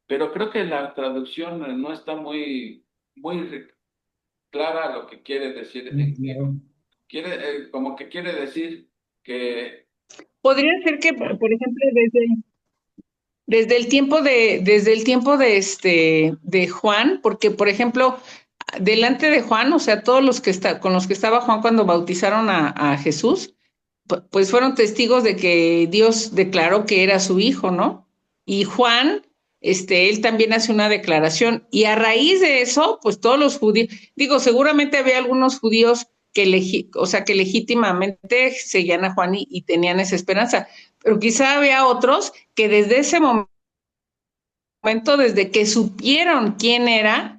S1: Pero creo que la traducción no está muy clara lo que quiere decir en griego. Como que quiere decir que,
S4: Podría ser que, por ejemplo, desde el tiempo de Juan, porque, por ejemplo, delante de Juan, o sea, todos los que con los que estaba Juan cuando bautizaron a Jesús, pues fueron testigos de que Dios declaró que era su hijo, ¿no? Y Juan, él también hace una declaración, y a raíz de eso, pues todos los judíos, digo, seguramente había algunos judíos o sea, que legítimamente seguían a Juan y tenían esa esperanza, pero quizá había otros que desde ese momento, desde que supieron quién era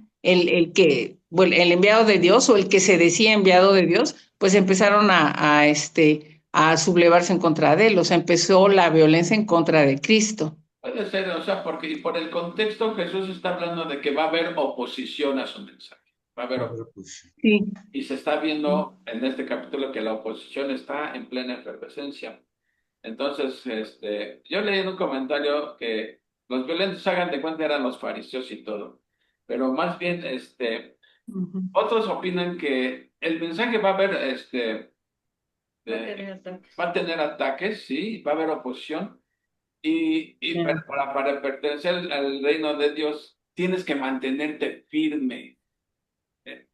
S4: bueno, el enviado de Dios o el que se decía enviado de Dios, pues empezaron a sublevarse en contra de él, o sea, empezó la violencia en contra de Cristo.
S1: puede ser, o sea, porque y por el contexto Jesús está hablando de que va a haber oposición a su mensaje. Va a haber
S2: Pues,
S4: Sí.
S1: y se está viendo en este capítulo que la oposición está en plena efervescencia. Entonces, yo leí en un comentario que los violentos, hagan de cuenta, eran los fariseos y todo, pero más bien,
S4: Ujú.
S1: otros opinan que el mensaje va a haber, va a tener ataques, sí, va a haber oposición, y
S4: Ya.
S1: para pertenecer al reino de Dios tienes que mantenerte firme. Eh,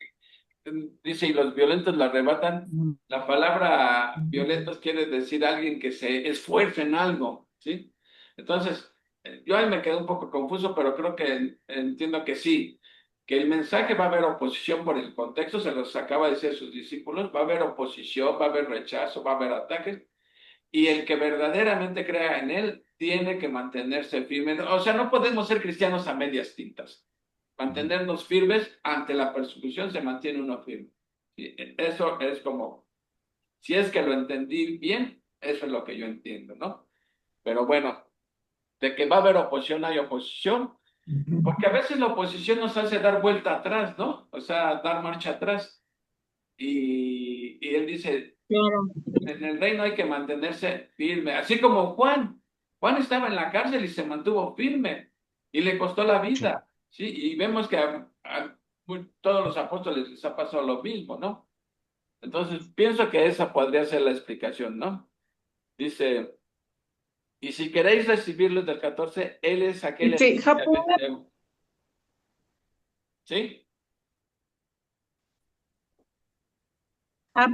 S1: Dice, y los violentos la arrebatan. La palabra violentos quiere decir alguien que se esfuerza en algo, ¿sí? Entonces, yo ahí me quedé un poco confuso, pero creo que entiendo que sí, que el mensaje va a haber oposición por el contexto, se los acaba de decir a sus discípulos, va a haber oposición, va a haber rechazo, va a haber ataques, y el que verdaderamente crea en él tiene que mantenerse firme. O sea, no podemos ser cristianos a medias tintas. Mantenernos firmes ante la persecución, se mantiene uno firme. Sí, eso es como, si es que lo entendí bien, eso es lo que yo entiendo, ¿no? Pero bueno, de que va a haber oposición, hay oposición, porque a veces la oposición nos hace dar vuelta atrás, ¿no? O sea, dar marcha atrás. Y él dice,
S4: Claro.
S1: en el reino hay que mantenerse firme, así como Juan. Juan estaba en la cárcel y se mantuvo firme y le costó la
S2: sí.
S1: vida, ¿sí? Y vemos que a todos los apóstoles les ha pasado lo mismo, ¿no? Entonces, pienso que esa podría ser la explicación, ¿no? Dice, y si queréis recibirlo del 14, él es aquel
S4: Japón.
S1: ¿sí?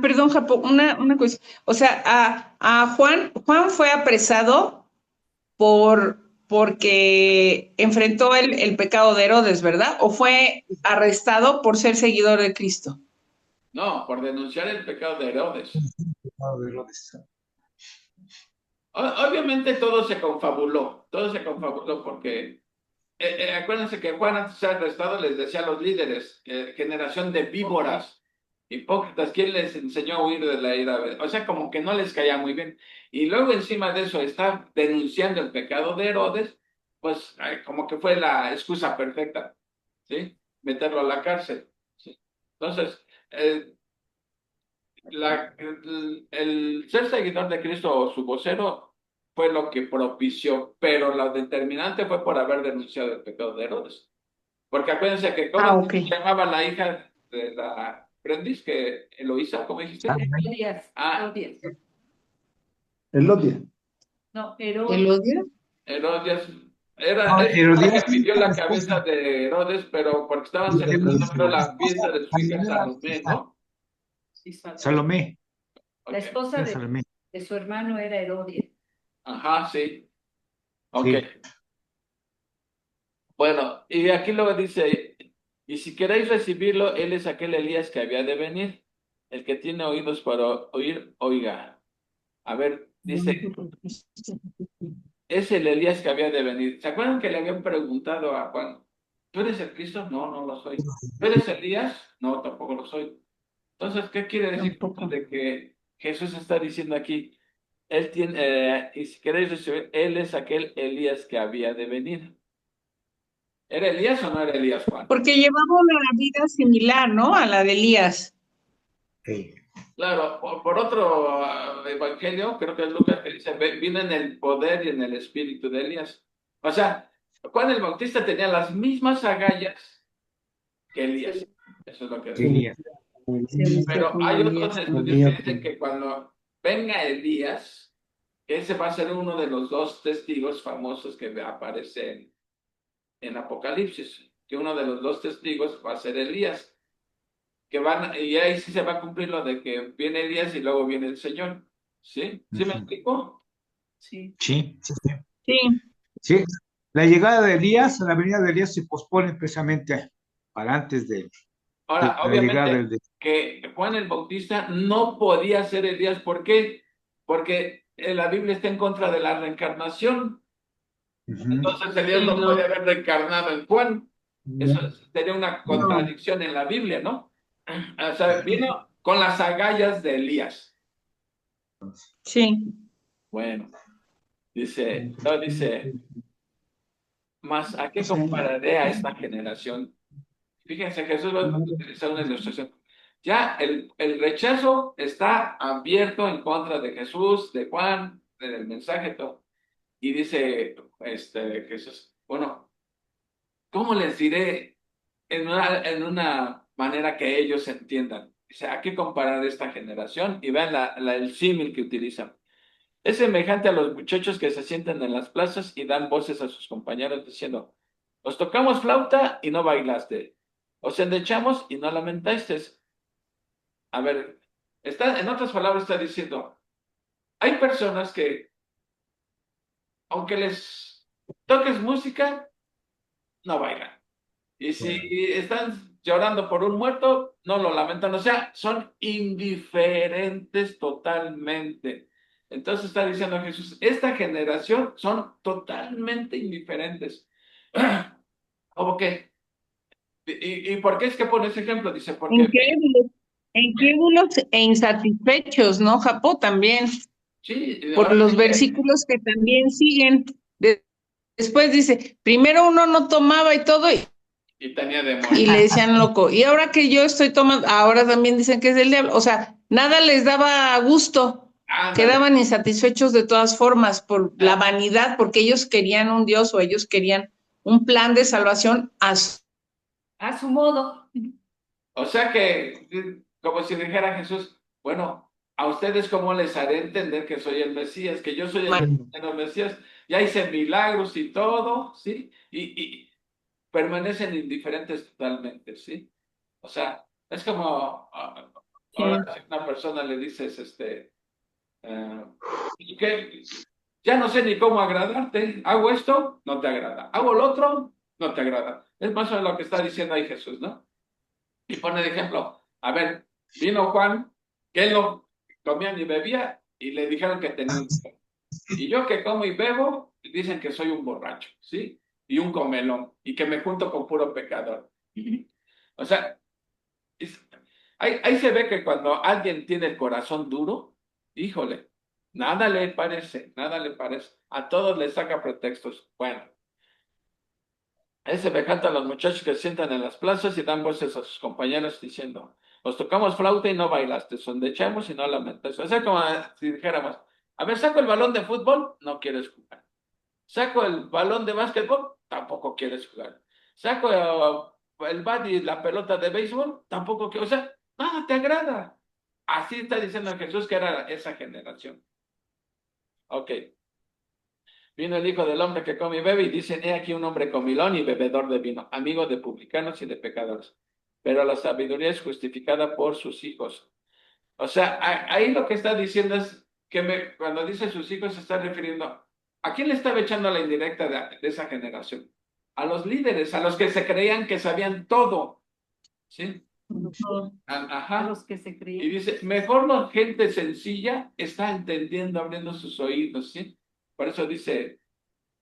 S4: Perdón, Japón, una cosa. O sea, a Juan fue apresado porque enfrentó el pecado de Herodes, ¿verdad? ¿O fue arrestado por ser seguidor de Cristo?
S1: No, por denunciar el pecado de Herodes. Obviamente todo se confabuló porque acuérdense que Juan antes de ser arrestado les decía a los líderes, generación de víboras, hipócritas, ¿quién les enseñó a huir de la ira? O sea, como que no les caía muy bien. Y luego encima de eso está denunciando el pecado de Herodes, pues como que fue la excusa perfecta, ¿sí? Meterlo a la cárcel, ¿sí? Entonces, eh, el ser seguidor de Cristo o su vocero fue lo que propició, pero lo determinante fue por haber denunciado el pecado de Herodes. Porque acuérdense que, ¿cómo
S4: Ok.
S1: se llamaba la hija de la aprendiz? Que Eloísa, ¿cómo dijiste?
S6: Herodías.
S1: Ah,
S2: Elodia.
S6: No,
S4: ¿El odio?
S1: Herodias.
S2: No,
S1: Es la
S2: Herodías
S1: que
S2: es
S1: pidió
S2: la
S1: la cabeza
S2: esposa.
S1: de Herodes, pero porque estaban
S2: La
S1: celebrando creo, la
S2: esposa
S1: fiesta de su hija
S2: primera
S1: Salomé, ¿no?
S6: sí,
S2: Salomé.
S6: la
S1: Ok.
S6: esposa
S2: Salomé.
S6: de su hermano era Herodia.
S1: Ajá, sí. Ok.
S2: Sí.
S1: Bueno, y aquí luego dice, y si queréis recibirlo, él es aquel Elías que había de venir. El que tiene oídos para oír, oiga. A ver, dice, es el Elías que había de venir. ¿Se acuerdan que le habían preguntado a Juan, ¿tú eres el Cristo? No, no lo soy. ¿Tú eres Elías? No, tampoco lo soy. Entonces, ¿qué quiere decir
S4: Tampoco.
S1: de que Jesús está diciendo aquí? Él tiene, y si queréis recibir, él es aquel Elías que había de venir. ¿Era Elías o no era Elías, Juan?
S4: Porque llevaba una vida similar, ¿no? A la de Elías.
S2: Sí.
S1: Claro, por otro evangelio, creo que es Lucas que dice, vino en el poder y en el espíritu de Elías. O sea, Juan el Bautista tenía las mismas agallas que Elías. Eso es lo que dice.
S2: Elías.
S4: Se vistió
S1: Pero
S4: como
S1: hay otros
S4: Elías.
S1: estudios que dicen que cuando venga Elías, ese va a ser uno de los dos testigos famosos que aparecen en Apocalipsis, que uno de los dos testigos va a ser Elías, que van, y ahí sí se va a cumplir lo de que viene Elías y luego viene el Señor. ¿Sí? ¿Sí me explico?
S6: Sí.
S2: Sí, sí, sí.
S4: Sí.
S2: Sí. La llegada de Elías, la venida de Elías se pospone precisamente para antes de
S1: Ahora,
S2: la llegada
S1: obviamente
S2: del...
S1: que Juan el Bautista no podía ser Elías. ¿Por qué? Porque la Biblia está en contra de la reencarnación.
S2: Ujú.
S1: Entonces Elías
S4: Sí,
S1: no
S4: no,
S1: puede haber reencarnado en Juan. Eso sería una
S4: no.
S1: contradicción en la Biblia, ¿no? O sea, vino con las agallas de Elías.
S4: Sí.
S1: Bueno, dice, mas ¿a qué compararé a esta generación? Fíjense, Jesús va a utilizar una ilustración. Ya el rechazo está abierto en contra de Jesús, de Juan, del mensaje, todo. Y dice Jesús, bueno, ¿cómo les diré en una manera que ellos entiendan? Dice, hay que comparar esta generación y vean el símil que utilizan. Es semejante a los muchachos que se sientan en las plazas y dan voces a sus compañeros diciendo, os tocamos flauta y no bailaste, os endechamos y no lamentaste. A ver, en otras palabras está diciendo, hay personas que, aunque les toques música, no bailan. Y si están llorando por un muerto, no lo lamentan. O sea, son indiferentes totalmente. Entonces está diciendo Jesús, esta generación son totalmente indiferentes. ¿Cómo que? ¿Y por qué es que pone ese ejemplo? Dice, porque
S4: Incrédulos e insatisfechos, ¿no, Japó? También,
S1: sí,
S4: por
S1: ahora sí
S4: los
S1: que,
S4: versículos que también siguen. Después dice, primero uno no tomaba y todo,
S1: y tenía
S4: y le
S1: demonios.
S4: decían loco. Y ahora que yo estoy tomando, ahora también dicen que es del diablo. O sea, nada les daba gusto.
S1: Ándale.
S4: Quedaban insatisfechos de todas formas por la vanidad, porque ellos querían un Dios o ellos querían un plan de salvación
S6: A su modo.
S1: O sea que, como si dijera Jesús, bueno, a ustedes cómo les haré entender que soy el Mesías, que yo soy el verdadero Mesías, ya hice milagros y todo, ¿sí? Y permanecen indiferentes totalmente, ¿sí? O sea, es como, ahora si a una persona le dices, que ya no sé ni cómo agradarte, hago esto, no te agrada, hago lo otro, no te agrada. Es más o menos lo que está diciendo ahí Jesús, ¿no? Y pone de ejemplo, a ver, vino Juan, que él no comía ni bebía, y le dijeron que tenía un hijo. Y yo que como y bebo, dicen que soy un borracho, ¿sí? Y un comelón, y que me junto con puro pecador. O sea, ahí se ve que cuando alguien tiene el corazón duro, híjole, nada le parece, nada le parece. A todos les saca pretextos. Bueno, es semejante a los muchachos que se sientan en las plazas y dan voces a sus compañeros diciendo, os tocamos flauta y no bailaste, sondechamos y no lamentaste. O sea, como si dijéramos, a ver, saco el balón de fútbol, no quieres jugar. Saco el balón de básquetbol, tampoco quieres jugar. Saco el bat y la pelota de béisbol, tampoco quieres. O sea, nada te agrada. Así está diciendo Jesús que era esa generación. Ok. Vino el Hijo del Hombre que come y bebe y dicen, he aquí un hombre comilón y bebedor de vino, amigo de publicanos y de pecadores. Pero la sabiduría es justificada por sus hijos. O sea, ahí lo que está diciendo es que cuando dice sus hijos se está refiriendo, ¿a quién le estaba echando la indirecta de esa generación? A los líderes, a los que se creían que sabían todo. ¿Sí?
S6: A
S1: Ajá.
S6: los que se
S1: Y
S6: creían.
S1: dice, mejor la gente sencilla está entendiendo, abriendo sus oídos, ¿sí? Por eso dice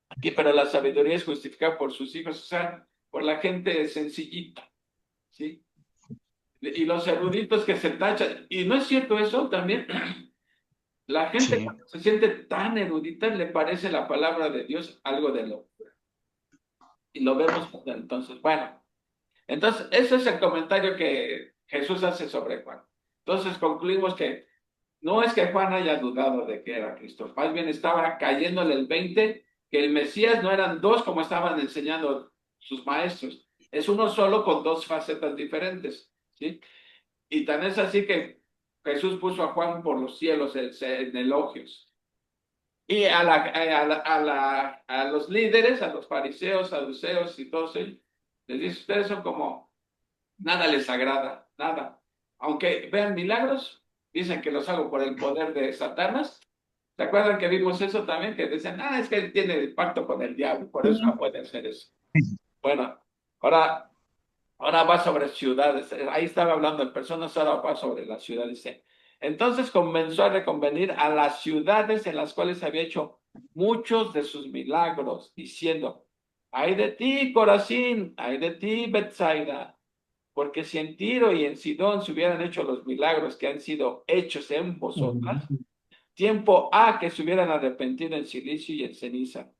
S1: aquí, pero la sabiduría es justificada por sus hijos, o sea, por la gente sencillita, ¿sí? Y los eruditos que se tachan. Y no es cierto eso también. La gente
S2: Sí.
S1: cuando se siente tan erudita le parece la palabra de Dios algo de locura. Y lo vemos entonces. Bueno, entonces ese es el comentario que Jesús hace sobre Juan. Entonces concluimos que no es que Juan haya dudado de que era Cristo, más bien estaba cayéndole el 20, que el Mesías no eran dos como estaban enseñando sus maestros, es uno solo con dos facetas diferentes, ¿sí? Y tan es así que Jesús puso a Juan por los cielos en elogios. Y a los líderes, a los fariseos, saduceos y todos ellos, les dice, ustedes son como, nada les agrada, nada. Aunque vean milagros, dicen que los hago por el poder de Satanás. ¿Se acuerdan que vimos eso también? Que decían, es que él tiene el pacto con el diablo, por eso no puede hacer eso. Bueno, ahora, ahora va sobre ciudades. Ahí estaba hablando de personas, ahora va sobre las ciudades. Dice, entonces comenzó a reconvenir a las ciudades en las cuales había hecho muchos de sus milagros, diciendo, ay de ti, Corazín, ay de ti, Betsaida, porque si en Tiro y en Sidón se hubieran hecho los milagros que han sido hechos en vosotras, tiempo ha que se hubieran arrepentido en silicio y en ceniza.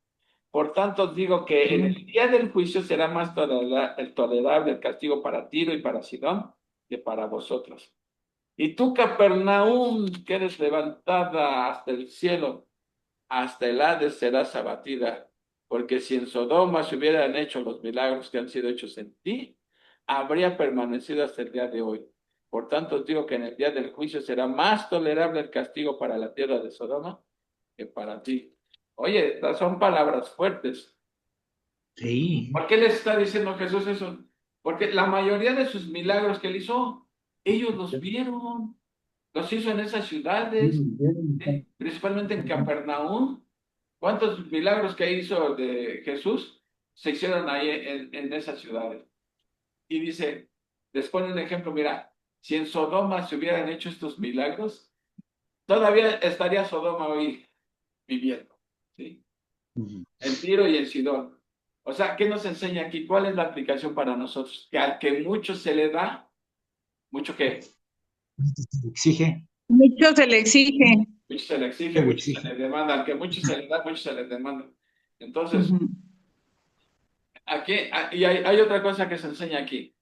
S1: Por tanto, os digo que en el día del juicio será más tolerable el castigo para Tiro y para Sidón que para vosotros. Y tú, Capernaum, que eres levantada hasta el cielo, hasta el Hades serás abatida, porque si en Sodoma se hubieran hecho los milagros que han sido hechos en ti, habría permanecido hasta el día de hoy. Por tanto, os digo que en el día del juicio será más tolerable el castigo para la tierra de Sodoma que para ti. Oye, estas son palabras fuertes.
S2: Sí.
S1: ¿Por qué les está diciendo Jesús eso? Porque la mayoría de sus milagros que él hizo, ellos los vieron, los hizo en esas ciudades, principalmente en Capernaum. ¿Cuántos milagros que hizo de Jesús se hicieron ahí en esas ciudades? Y dice, les pone un ejemplo, mira, si en Sodoma se hubieran hecho estos milagros, todavía estaría Sodoma hoy viviendo, ¿sí? En Tiro y en Sidón. O sea, ¿qué nos enseña aquí? ¿Cuál es la aplicación para nosotros? Que al que mucho se le da, mucho que
S2: Exige.
S4: Mucho se le exige.
S1: mucho se le exige,
S2: Se le
S1: mucho se
S2: exige.
S1: le demanda. Al que mucho se le da, mucho se le demanda. Entonces, aquí, y hay otra cosa que se enseña aquí.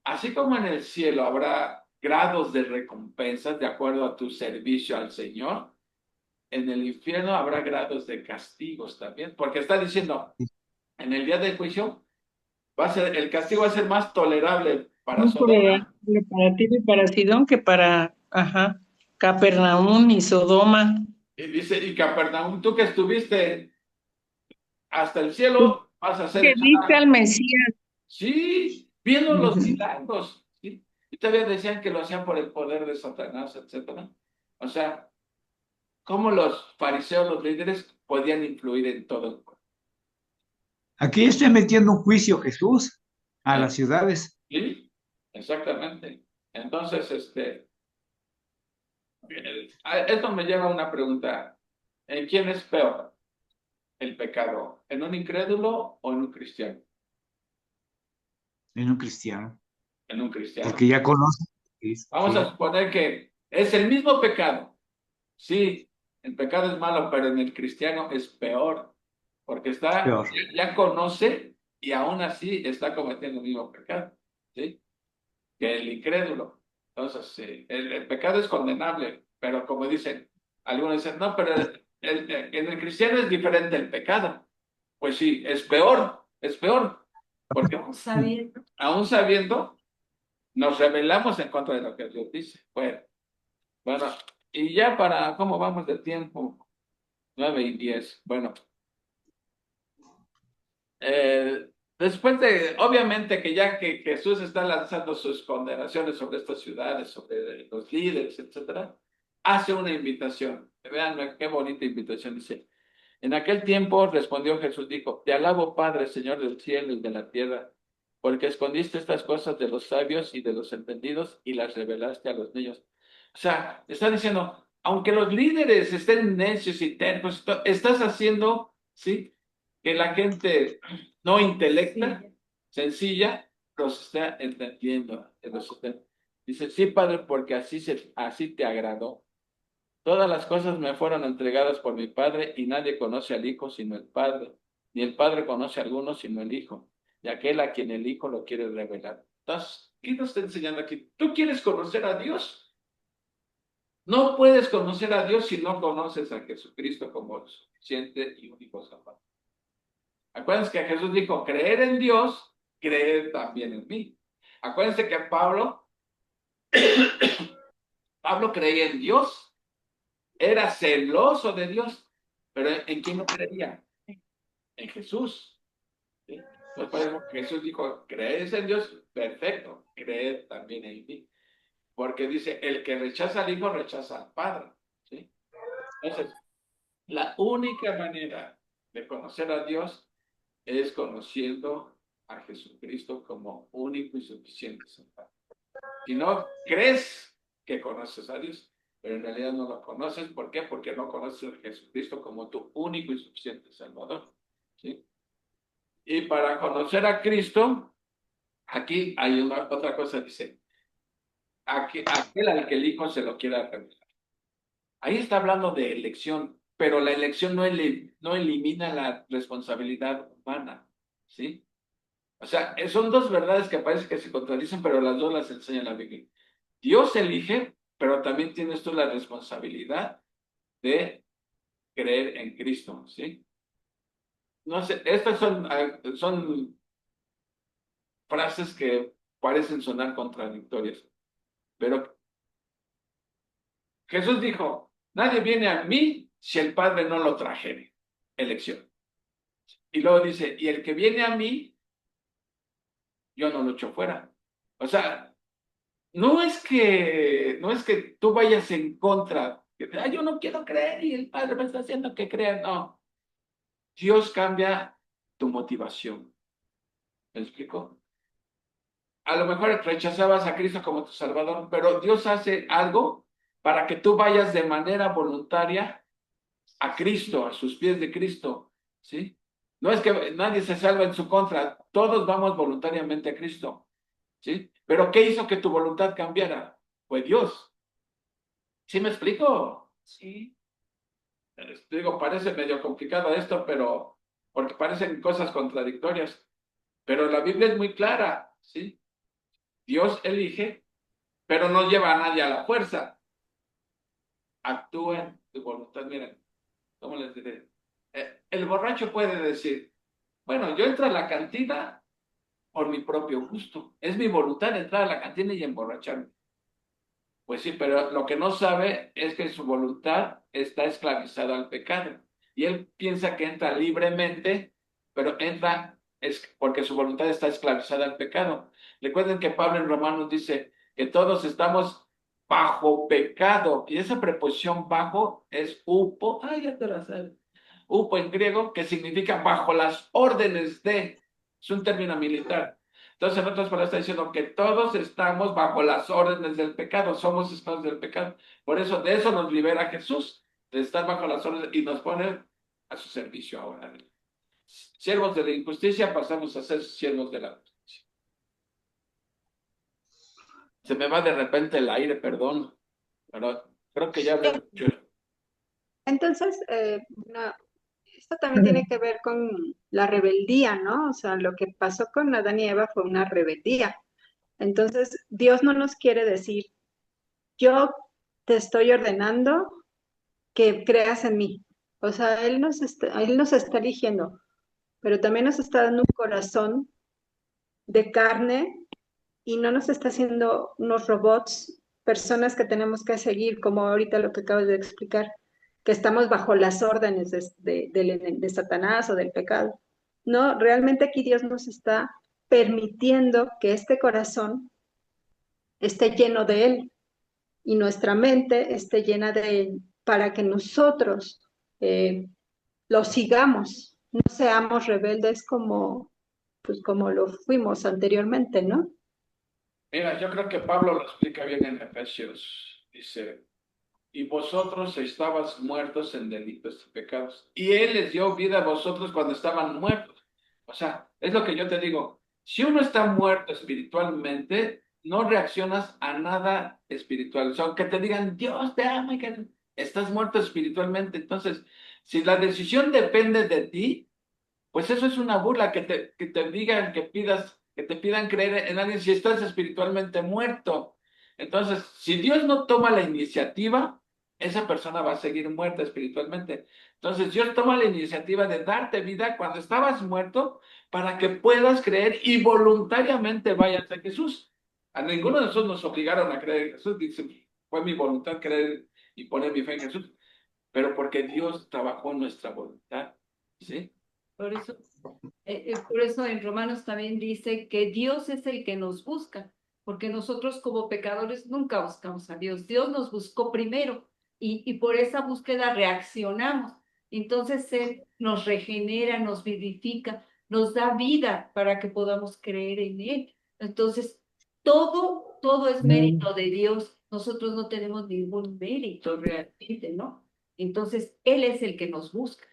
S1: Así como en el cielo habrá grados de recompensas de acuerdo a tu servicio al Señor, en el infierno habrá grados de castigos también, porque está diciendo, en el día del juicio, el castigo va a ser más tolerable para
S4: Muy
S1: Sodoma.
S4: tolerable para Tiro y para Sidón que para, Capernaum y Sodoma.
S1: Y dice, y Capernaum, tú que estuviste hasta el cielo, vas a ser
S4: Que viste
S1: echada.
S4: al Mesías.
S1: Sí, viendo los milagros, ¿sí? Y todavía decían que lo hacían por el poder de Satanás, etcétera. O sea, cómo los fariseos, los líderes, podían influir en todo el pueblo.
S2: Aquí está metiendo un juicio Jesús a
S1: ¿Eh?
S2: las ciudades.
S1: Sí, exactamente. Entonces, esto me lleva a una pregunta. ¿En quién es peor el pecado? ¿En un incrédulo o en un cristiano?
S2: En un cristiano.
S1: En un cristiano.
S2: Porque ya conoce.
S1: Vamos
S2: Sí.
S1: a suponer que es el mismo pecado. Sí, el pecado es malo, pero en el cristiano es peor, porque
S2: Peor.
S1: ya conoce y aún así está cometiendo el mismo pecado, ¿sí? Que el incrédulo. Entonces, sí, el pecado es condenable, pero como dicen, algunos dicen, no, pero en el cristiano es diferente el pecado. Pues sí, es peor, porque aún sabiendo, nos rebelamos en contra de lo que Dios dice. Bueno, y ya ¿cómo vamos de tiempo? 9:10. Bueno, eh, después obviamente que ya que Jesús está lanzando sus condenaciones sobre estas ciudades, sobre los líderes, etcétera, hace una invitación. Vean qué bonita invitación dice. En aquel tiempo respondió Jesús, dijo, te alabo Padre, Señor del cielo y de la tierra, porque escondiste estas cosas de los sabios y de los entendidos y las revelaste a los niños. O sea, está diciendo, aunque los líderes estén necios y tercos, estás haciendo, ¿sí? Que la gente no intelecta, sencilla, los está entendiendo. Dice, sí, Padre, porque así te agradó. Todas las cosas me fueron entregadas por mi Padre y nadie conoce al Hijo sino el Padre, ni el Padre conoce a alguno sino el Hijo, y aquel a quien el Hijo lo quiere revelar. Entonces, ¿qué nos está enseñando aquí? ¿Tú quieres conocer a Dios? No puedes conocer a Dios si no conoces a Jesucristo como el suficiente y único Salvador. Acuérdense que Jesús dijo, creer en Dios, creer también en mí. Acuérdense que Pablo creía en Dios, era celoso de Dios, pero ¿en quién no creía? En Jesús. ¿Sí? Entonces, por eso Jesús dijo, ¿crees en Dios? Perfecto, creed también en mí. Porque dice, el que rechaza al Hijo, rechaza al Padre. ¿Sí? Entonces, la única manera de conocer a Dios es conociendo a Jesucristo como único y suficiente Salvador. Si no crees que conoces a Dios, pero en realidad no lo conoces, ¿por qué? Porque no conoces a Jesucristo como tu único y suficiente Salvador. ¿Sí? Y para conocer a Cristo, aquí hay otra cosa, dice, aquel al que el Hijo se lo quiera revelar. Ahí está hablando de elección. pero la elección no elimina la responsabilidad humana, ¿sí? O sea, son dos verdades que parece que se contradicen, pero las dos las enseña la Biblia. Dios elige, pero también tienes tú la responsabilidad de creer en Cristo, ¿sí? No sé, estas son frases que parecen sonar contradictorias, pero Jesús dijo, nadie viene a mí si el Padre no lo trajere. Elección. Y luego dice, y el que viene a mí, yo no lo echo fuera. O sea, no es que tú vayas en contra, que, yo no quiero creer y el Padre me está haciendo que crea. No, Dios cambia tu motivación. ¿Me explico? A lo mejor rechazabas a Cristo como tu Salvador, pero Dios hace algo para que tú vayas de manera voluntaria a Cristo, a sus pies de Cristo, ¿sí? No es que nadie se salva en su contra, todos vamos voluntariamente a Cristo, ¿sí? Pero ¿qué hizo que tu voluntad cambiara? Fue Dios. ¿Sí me explico? Sí. Digo, parece medio complicado esto, pero porque parecen cosas contradictorias, pero la Biblia es muy clara, ¿sí? Dios elige, pero no lleva a nadie a la fuerza. Actúa en tu voluntad. Miren, ¿cómo les diré? El borracho puede decir, bueno, yo entro a la cantina por mi propio gusto. Es mi voluntad entrar a la cantina y emborracharme. Pues sí, pero lo que no sabe es que su voluntad está esclavizada al pecado. Y él piensa que entra libremente, pero entra es porque su voluntad está esclavizada al pecado. Recuerden que Pablo en Romanos dice que todos estamos bajo pecado. Y esa preposición bajo es upo, ya te la sabes. Upo en griego, que significa bajo las órdenes de. Es un término militar. Entonces, en otras palabras, está diciendo que todos estamos bajo las órdenes del pecado, somos esclavos del pecado. Por eso, de eso nos libera Jesús, de estar bajo las órdenes y nos pone a su servicio ahora. Siervos de la injusticia, pasamos a ser siervos de la justicia. Se me va de repente el aire, perdón, pero creo que ya hablé mucho.
S3: Entonces, esto también tiene que ver con la rebeldía, ¿no? O sea, lo que pasó con Adán y Eva fue una rebeldía. Entonces, Dios no nos quiere decir, yo te estoy ordenando que creas en mí. O sea, Él nos está eligiendo, pero también nos está dando un corazón de carne y no nos está haciendo unos robots, personas que tenemos que seguir, como ahorita lo que acabas de explicar, que estamos bajo las órdenes de Satanás o del pecado. No, realmente aquí Dios nos está permitiendo que este corazón esté lleno de Él y nuestra mente esté llena de Él para que nosotros eh, lo sigamos, no seamos rebeldes pues como lo fuimos anteriormente, ¿no?
S1: Mira, yo creo que Pablo lo explica bien en Efesios. Dice, y vosotros estabas muertos en delitos y pecados. Y Él les dio vida a vosotros cuando estaban muertos. O sea, es lo que yo te digo. Si uno está muerto espiritualmente, no reaccionas a nada espiritual. O sea, aunque te digan, Dios te ama y que estás muerto espiritualmente. Entonces, si la decisión depende de ti, pues eso es una burla que te digan, que te pidan creer en alguien si estás espiritualmente muerto. Entonces, si Dios no toma la iniciativa, esa persona va a seguir muerta espiritualmente. Entonces, Dios toma la iniciativa de darte vida cuando estabas muerto para que puedas creer y voluntariamente vayas a Jesús. A ninguno de nosotros nos obligaron a creer en Jesús. Dice, fue mi voluntad creer y poner mi fe en Jesús, pero porque Dios trabajó en nuestra voluntad. ¿Sí?
S6: Por eso en Romanos también dice que Dios es el que nos busca, porque nosotros como pecadores nunca buscamos a Dios. Dios nos buscó primero y por esa búsqueda reaccionamos. Entonces Él nos regenera, nos vivifica, nos da vida para que podamos creer en Él. Entonces, todo es mérito de Dios. Nosotros no tenemos ningún mérito realmente, ¿no? Entonces, Él es el que nos busca.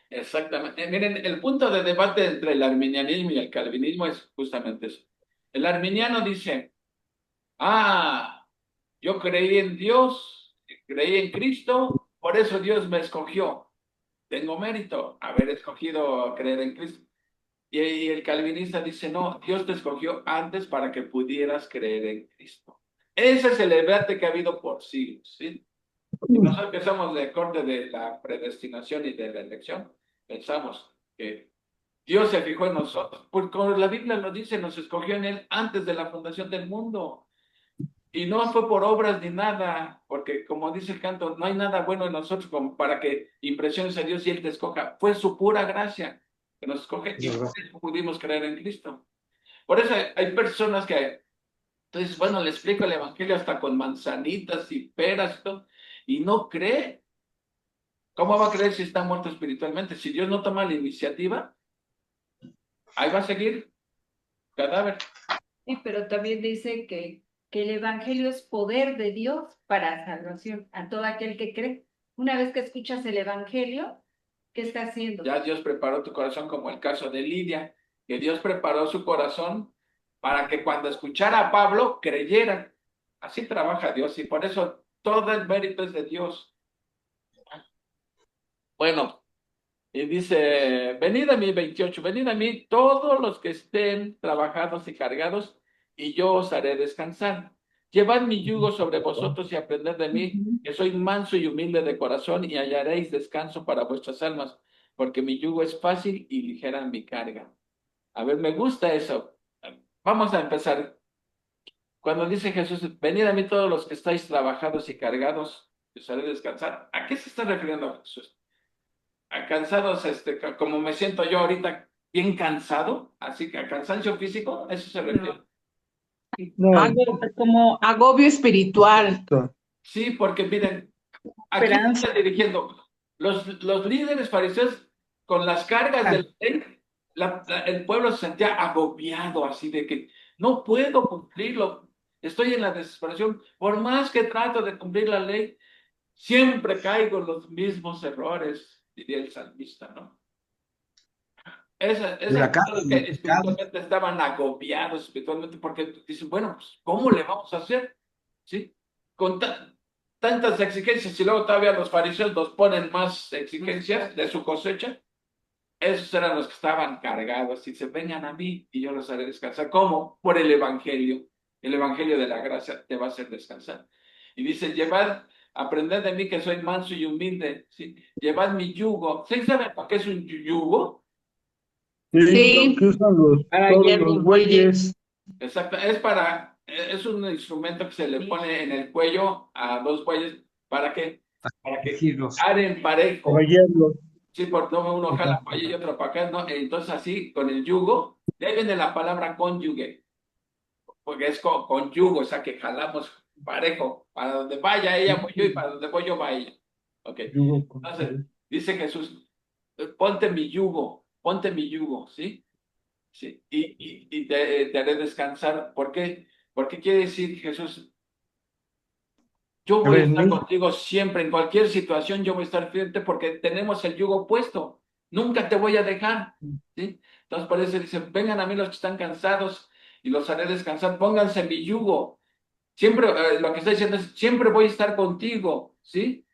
S1: Exactamente. Miren, el punto de debate entre el arminianismo y el calvinismo es justamente eso. El arminiano dice, yo creí en Dios, creí en Cristo, por eso Dios me escogió. tengo mérito haber escogido creer en Cristo. Y el calvinista dice, no, Dios te escogió antes para que pudieras creer en Cristo. Ese es el debate que ha habido por siglos, ¿sí? Y nosotros que somos de corte de la predestinación y de la elección, pensamos que Dios se fijó en nosotros, porque como la Biblia lo dice, nos escogió en Él antes de la fundación del mundo. Y no fue por obras ni nada, porque como dice el canto, no hay nada bueno en nosotros como para que impresiones a Dios y Él te escoja. Fue su pura gracia que nos escoge y por eso pudimos creer en Cristo. Por eso hay personas que, entonces, bueno, le explico el Evangelio hasta con manzanitas y peras y todo, y no cree. ¿Cómo va a creer si está muerto espiritualmente? Si Dios no toma la iniciativa, ahí va a seguir cadáver.
S6: Sí, pero también dice que el Evangelio es poder de Dios para salvación a todo aquel que cree. Una vez que escuchas el Evangelio, ¿qué está haciendo?
S1: Ya Dios preparó tu corazón, como el caso de Lidia, que Dios preparó su corazón para que cuando escuchara a Pablo creyera. Así trabaja Dios y por eso todo el mérito es de Dios. Bueno, y dice, venid a mí, 28, venid a mí todos los que estén trabajados y cargados, y yo os haré descansar. Llevad mi yugo sobre vosotros y aprended de mí, que soy manso y humilde de corazón, y hallaréis descanso para vuestras almas, porque mi yugo es fácil y ligera mi carga. A ver, me gusta eso. Vamos a empezar. Cuando dice Jesús, venid a mí todos los que estáis trabajados y cargados, y os haré descansar. ¿A qué se está refiriendo Jesús? A cansados, como me siento yo ahorita, bien cansado, así que a cansancio físico, eso se refiere.
S5: No,
S4: Como agobio espiritual.
S1: Sí, porque miren, aquí se
S4: Esperanza.
S1: está dirigiendo los líderes fariseos con las cargas de la ley, el pueblo se sentía agobiado, así de que no puedo cumplirlo, estoy en la desesperación, por más que trato de cumplir la ley, siempre caigo en los mismos errores, diría el salmista, ¿no? Esas personas que espiritualmente estaban agobiados espiritualmente porque dicen, bueno, pues, ¿cómo le vamos a hacer? ¿Sí? Con tantas exigencias y luego todavía los fariseos nos ponen más exigencias de su cosecha. Esos eran los que estaban cargados y dicen, vengan a mí y yo los haré descansar. ¿Cómo? Por el Evangelio. El Evangelio de la gracia te va a hacer descansar. Y dice, llevad, aprended de mí que soy manso y humilde. ¿Sí? Llevad mi yugo. ¿Sí saben para qué es un yugo?
S4: Sí,
S5: que usan todos los bueyes.
S1: Exacto, es un instrumento que se le pone en el cuello a dos bueyes para que aren parejo. Sí, porque no uno jala para allá y otro para acá, ¿no? Entonces así, con el yugo, de ahí viene la palabra cónyuge, porque es con yugo, o sea que jalamos parejo, para donde vaya ella voy yo y para donde voy yo va ella. Ok, entonces, dice Jesús, ponte mi yugo, ¿sí? Sí, y te haré descansar. ¿Por qué? Porque quiere decir Jesús, yo voy a estar contigo siempre, en cualquier situación, yo voy a estar frente porque tenemos el yugo puesto. Nunca te voy a dejar. ¿Sí? Entonces, por eso dice, vengan a mí los que están cansados y los haré descansar. Pónganse en mi yugo. Siempre, lo que está diciendo es, siempre voy a estar contigo. ¿Sí?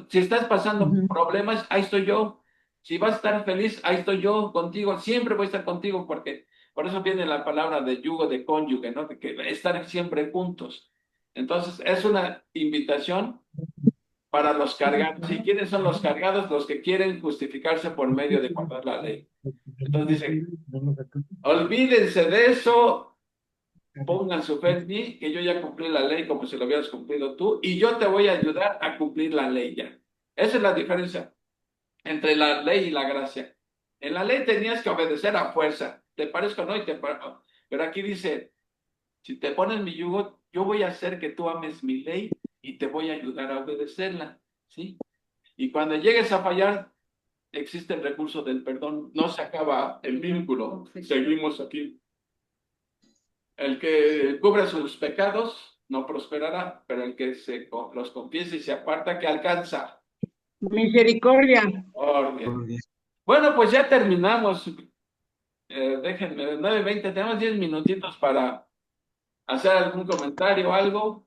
S1: Si estás pasando problemas, ahí estoy yo. Si vas a estar feliz, ahí estoy yo contigo. Siempre voy a estar contigo porque por eso viene la palabra de yugo, de cónyuge, ¿no? De que estar siempre juntos. Entonces, es una invitación para los cargados. ¿Y quiénes son los cargados? Los que quieren justificarse por medio de guardar la ley. Entonces dice, olvídense de eso, pongan su fe en mí, que yo ya cumplí la ley como si lo hubieras cumplido tú, y yo te voy a ayudar a cumplir la ley ya. Esa es la diferencia entre la ley y la gracia. En la ley tenías que obedecer a fuerza, te parezco o no, pero aquí dice, si te pones mi yugo, yo voy a hacer que tú ames mi ley y te voy a ayudar a obedecerla, ¿sí? Y cuando llegues a fallar, existe el recurso del perdón, no se acaba el vínculo, seguimos aquí. El que cubre sus pecados no prosperará, pero el que los confiesa y se aparta, que alcanza.
S4: misericordia.
S1: Bueno, pues ya terminamos. Déjenme, 9:20, tenemos 10 minutitos para hacer algún comentario o algo.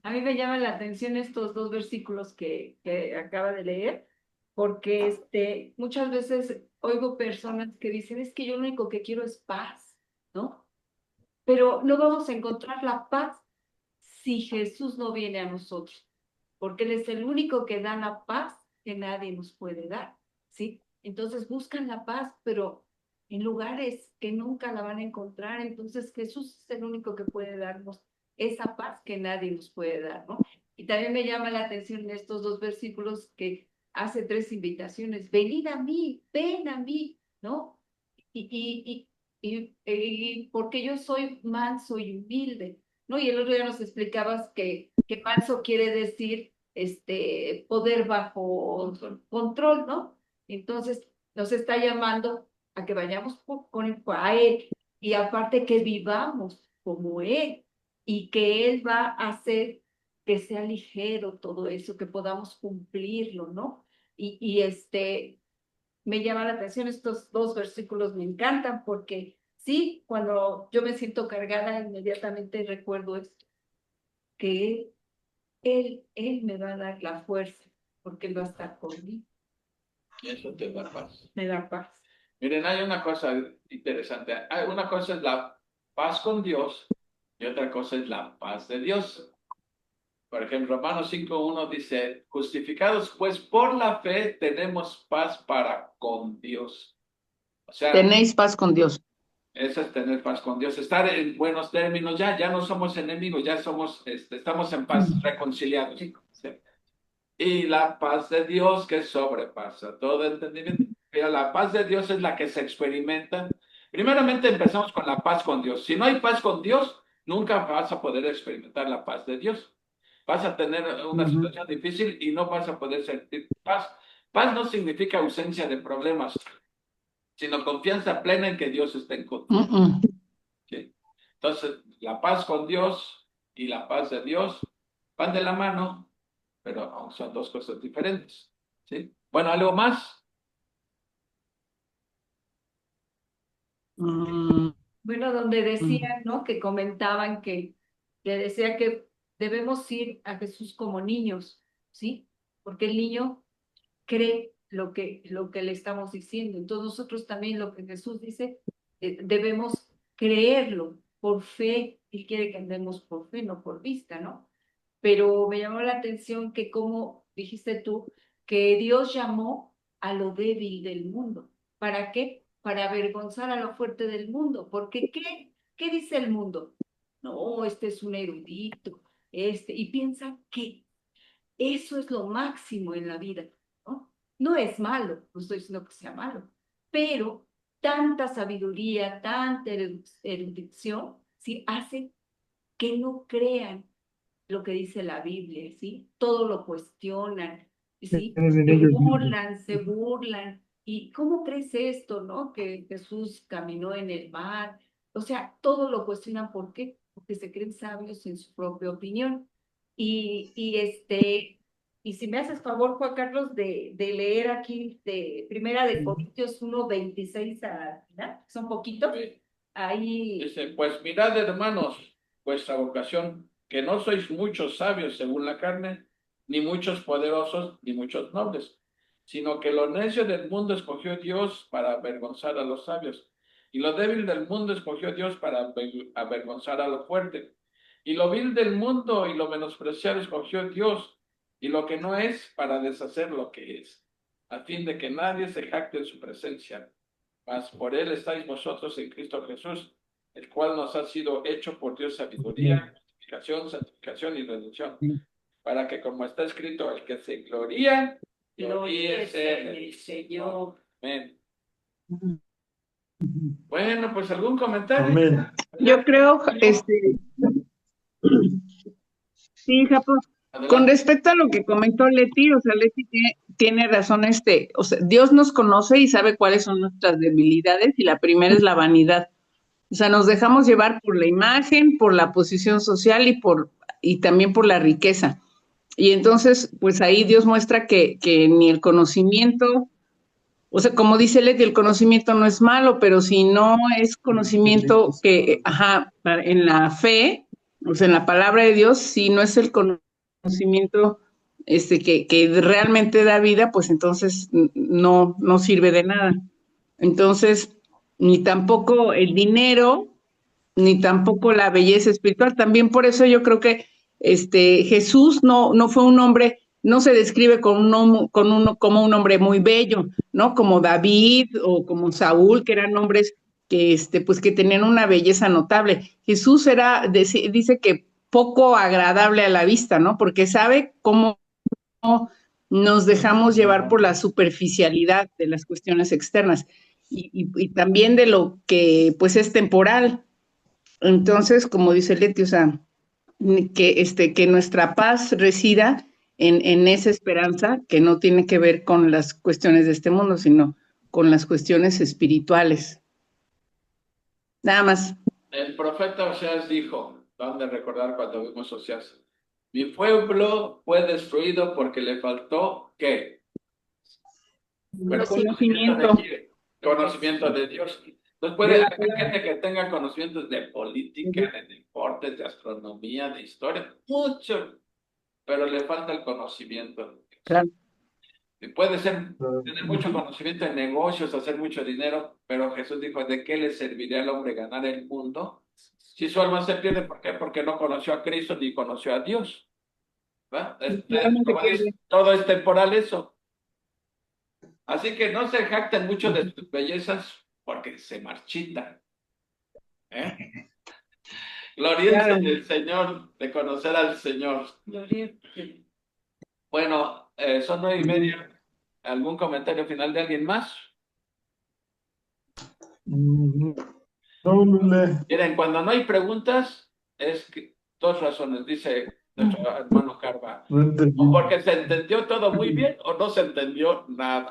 S6: A mí me llaman la atención estos dos versículos que acaba de leer, porque muchas veces oigo personas que dicen, es que yo lo único que quiero es paz, ¿no? Pero no vamos a encontrar la paz si Jesús no viene a nosotros, porque Él es el único que da la paz que nadie nos puede dar, ¿sí? Entonces buscan la paz, pero en lugares que nunca la van a encontrar. Entonces Jesús es el único que puede darnos esa paz que nadie nos puede dar, ¿no? Y también me llama la atención en estos dos versículos que hace tres invitaciones: venid a mí, ven a mí, ¿no? Y porque yo soy manso y humilde, ¿no? Y el otro día nos explicabas que manso quiere decir poder bajo control, ¿no? Entonces nos está llamando a que vayamos a Él, y aparte que vivamos como Él, y que Él va a hacer que sea ligero todo eso, que podamos cumplirlo, ¿no? Y me llama la atención estos dos versículos, me encantan, porque sí, cuando yo me siento cargada, inmediatamente recuerdo esto, que Él me va a dar la fuerza, porque Él va a estar conmigo.
S1: Y eso te da paz.
S6: Me da paz.
S1: Miren, hay una cosa interesante. Una cosa es la paz con Dios y otra cosa es la paz de Dios. Por ejemplo, Romanos 5:1 dice, justificados pues por la fe tenemos paz para con Dios. O sea,
S4: Tenéis paz con Dios.
S1: eso es tener paz con Dios, estar en buenos términos, ya no somos enemigos, ya estamos en paz, reconciliados. ¿Sí? Y la paz de Dios que sobrepasa todo entendimiento. Pero la paz de Dios es la que se experimenta. Primeramente empezamos con la paz con Dios. Si no hay paz con Dios, nunca vas a poder experimentar la paz de Dios. Vas a tener una situación difícil y no vas a poder sentir paz. Paz no significa ausencia de problemas, sino confianza plena en que Dios está en control. ¿Sí? Entonces, la paz con Dios y la paz de Dios van de la mano, pero son dos cosas diferentes. ¿Sí? Bueno, ¿algo más?
S6: Bueno, donde decían, ¿no? Que comentaban que decía que debemos ir a Jesús como niños, ¿sí? Porque el niño cree lo que le estamos diciendo. Entonces nosotros también lo que Jesús dice, debemos creerlo por fe. Él quiere que andemos por fe, no por vista, ¿no? Pero me llamó la atención que, como dijiste tú, que Dios llamó a lo débil del mundo. ¿Para qué? Para avergonzar a lo fuerte del mundo. Porque ¿qué dice el mundo? No, este es un erudito, y piensa que eso es lo máximo en la vida, ¿no? No es malo, no estoy diciendo que sea malo, pero tanta sabiduría, tanta erudición, ¿sí? Hace que no crean lo que dice la Biblia, ¿sí? Todo lo cuestionan, ¿sí? Se burlan. ¿Y cómo crees esto, no? Que Jesús caminó en el mar. O sea, todo lo cuestionan. ¿Por qué? Porque se creen sabios en su propia opinión. Y si me haces favor, Juan Carlos, de leer aquí de Primera de Corintios 1:26 a final, son poquitos.
S1: Sí.
S6: Ahí.
S1: Dice, pues mirad, hermanos, vuestra vocación, que no sois muchos sabios según la carne, ni muchos poderosos, ni muchos nobles, sino que lo necio del mundo escogió Dios para avergonzar a los sabios, y lo débil del mundo escogió Dios para avergonzar a lo fuerte, y lo vil del mundo y lo menospreciado escogió Dios, y lo que no es para deshacer lo que es, a fin de que nadie se jacte en su presencia. Mas por él estáis vosotros en Cristo Jesús, el cual nos ha sido hecho por Dios sabiduría, justificación, santificación y redención, para que, como está escrito, el que se gloría, gloríese en el Señor. Amén. Bueno, pues algún comentario.
S5: Amén. Yo creo, sí, Japo, con respecto a lo que comentó Leti, o sea, Leti tiene razón, o sea, Dios nos conoce y sabe cuáles son nuestras debilidades, y la primera es la vanidad. O sea, nos dejamos llevar por la imagen, por la posición social y también por la riqueza. Y entonces, pues ahí Dios muestra que ni el conocimiento, o sea, como dice Leti, el conocimiento no es malo, pero si no es conocimiento en la fe,
S7: O sea, en la palabra de Dios, si no es el conocimiento que realmente da vida, pues entonces no sirve de nada. Entonces, ni tampoco el dinero, ni tampoco la belleza espiritual. También por eso yo creo que Jesús no fue un hombre, no se describe como un hombre muy bello, ¿no? Como David o como Saúl, que eran hombres pues que tenían una belleza notable. Jesús dice que poco agradable a la vista, ¿no? Porque sabe cómo nos dejamos llevar por la superficialidad de las cuestiones externas y también de lo que pues es temporal. Entonces, como dice Leti, o sea, que nuestra paz resida en esa esperanza que no tiene que ver con las cuestiones de este mundo, sino con las cuestiones espirituales. Nada más.
S1: El profeta Oseas dijo, van a recordar cuando vimos Oseas, mi pueblo fue destruido porque le faltó, ¿qué?
S7: Conocimiento.
S1: Conocimiento de Dios. Entonces puede haber gente que tenga conocimientos de política, de deportes, de astronomía, de historia, mucho, pero le falta el conocimiento.
S7: Claro.
S1: Y puede tener mucho conocimiento en negocios, hacer mucho dinero, pero Jesús dijo, ¿de qué le serviría al hombre ganar el mundo si su alma se pierde? ¿Por qué? Porque no conoció a Cristo ni conoció a Dios. Todo es temporal eso. Así que no se jacten mucho de sus bellezas porque se marchitan. Gloria al Señor, de conocer al Señor. Bueno, son 9:30. ¿Algún comentario final de alguien más? Miren, cuando no hay preguntas, es que dos razones, dice nuestro hermano Carva. O porque se entendió todo muy bien o no se entendió nada.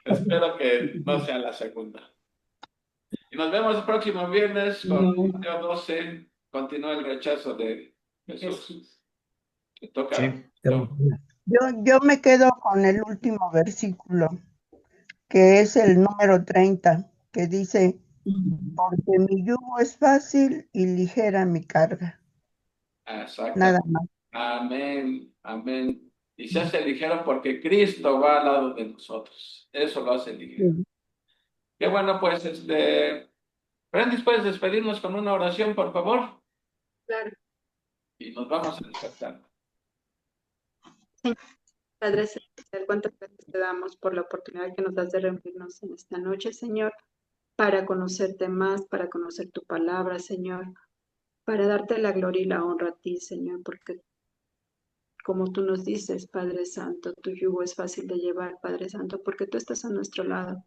S1: Espero que no sea la segunda. Y nos vemos el próximo viernes con Mateo 12. Continúa el rechazo de Jesús. Te toca.
S2: Sí.
S5: Yo me quedo con el último versículo, que es el número 30, que dice, porque mi yugo es fácil y ligera mi carga.
S1: Exacto.
S5: Nada más.
S1: Amén, amén. Y se hace ligero porque Cristo va al lado de nosotros. Eso lo hace ligero. Qué bueno, pues, Brandis, ¿puedes despedirnos con una oración, por favor?
S3: Claro.
S1: Y nos vamos a despertar.
S3: Padre Celestial, cuántas gracias te damos por la oportunidad que nos das de reunirnos en esta noche, Señor, para conocerte más, para conocer tu palabra, Señor, para darte la gloria y la honra a ti, Señor, porque como tú nos dices, Padre Santo, tu yugo es fácil de llevar, Padre Santo, porque tú estás a nuestro lado.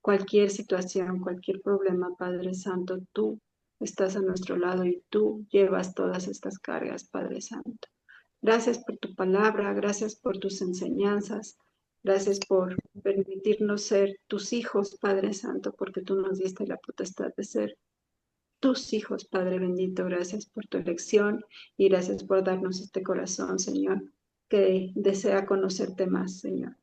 S3: Cualquier situación, cualquier problema, Padre Santo, tú estás a nuestro lado y tú llevas todas estas cargas, Padre Santo. Gracias por tu palabra, gracias por tus enseñanzas, gracias por permitirnos ser tus hijos, Padre Santo, porque tú nos diste la potestad de ser tus hijos, Padre bendito. Gracias por tu elección y gracias por darnos este corazón, Señor, que desea conocerte más, Señor.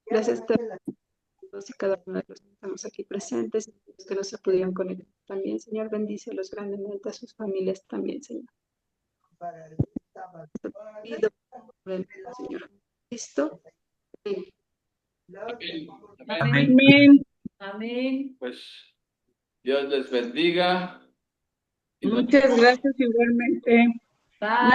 S3: Gracias a todos y cada uno de los que estamos aquí presentes, los que no se pudieron conectar también, Señor, bendícelos grandemente a sus familias también, Señor. Pido por el Señor Cristo.
S1: Amén.
S7: Amén.
S6: Amén.
S1: Pues Dios les bendiga.
S7: Muchas gracias igualmente.
S6: Bye.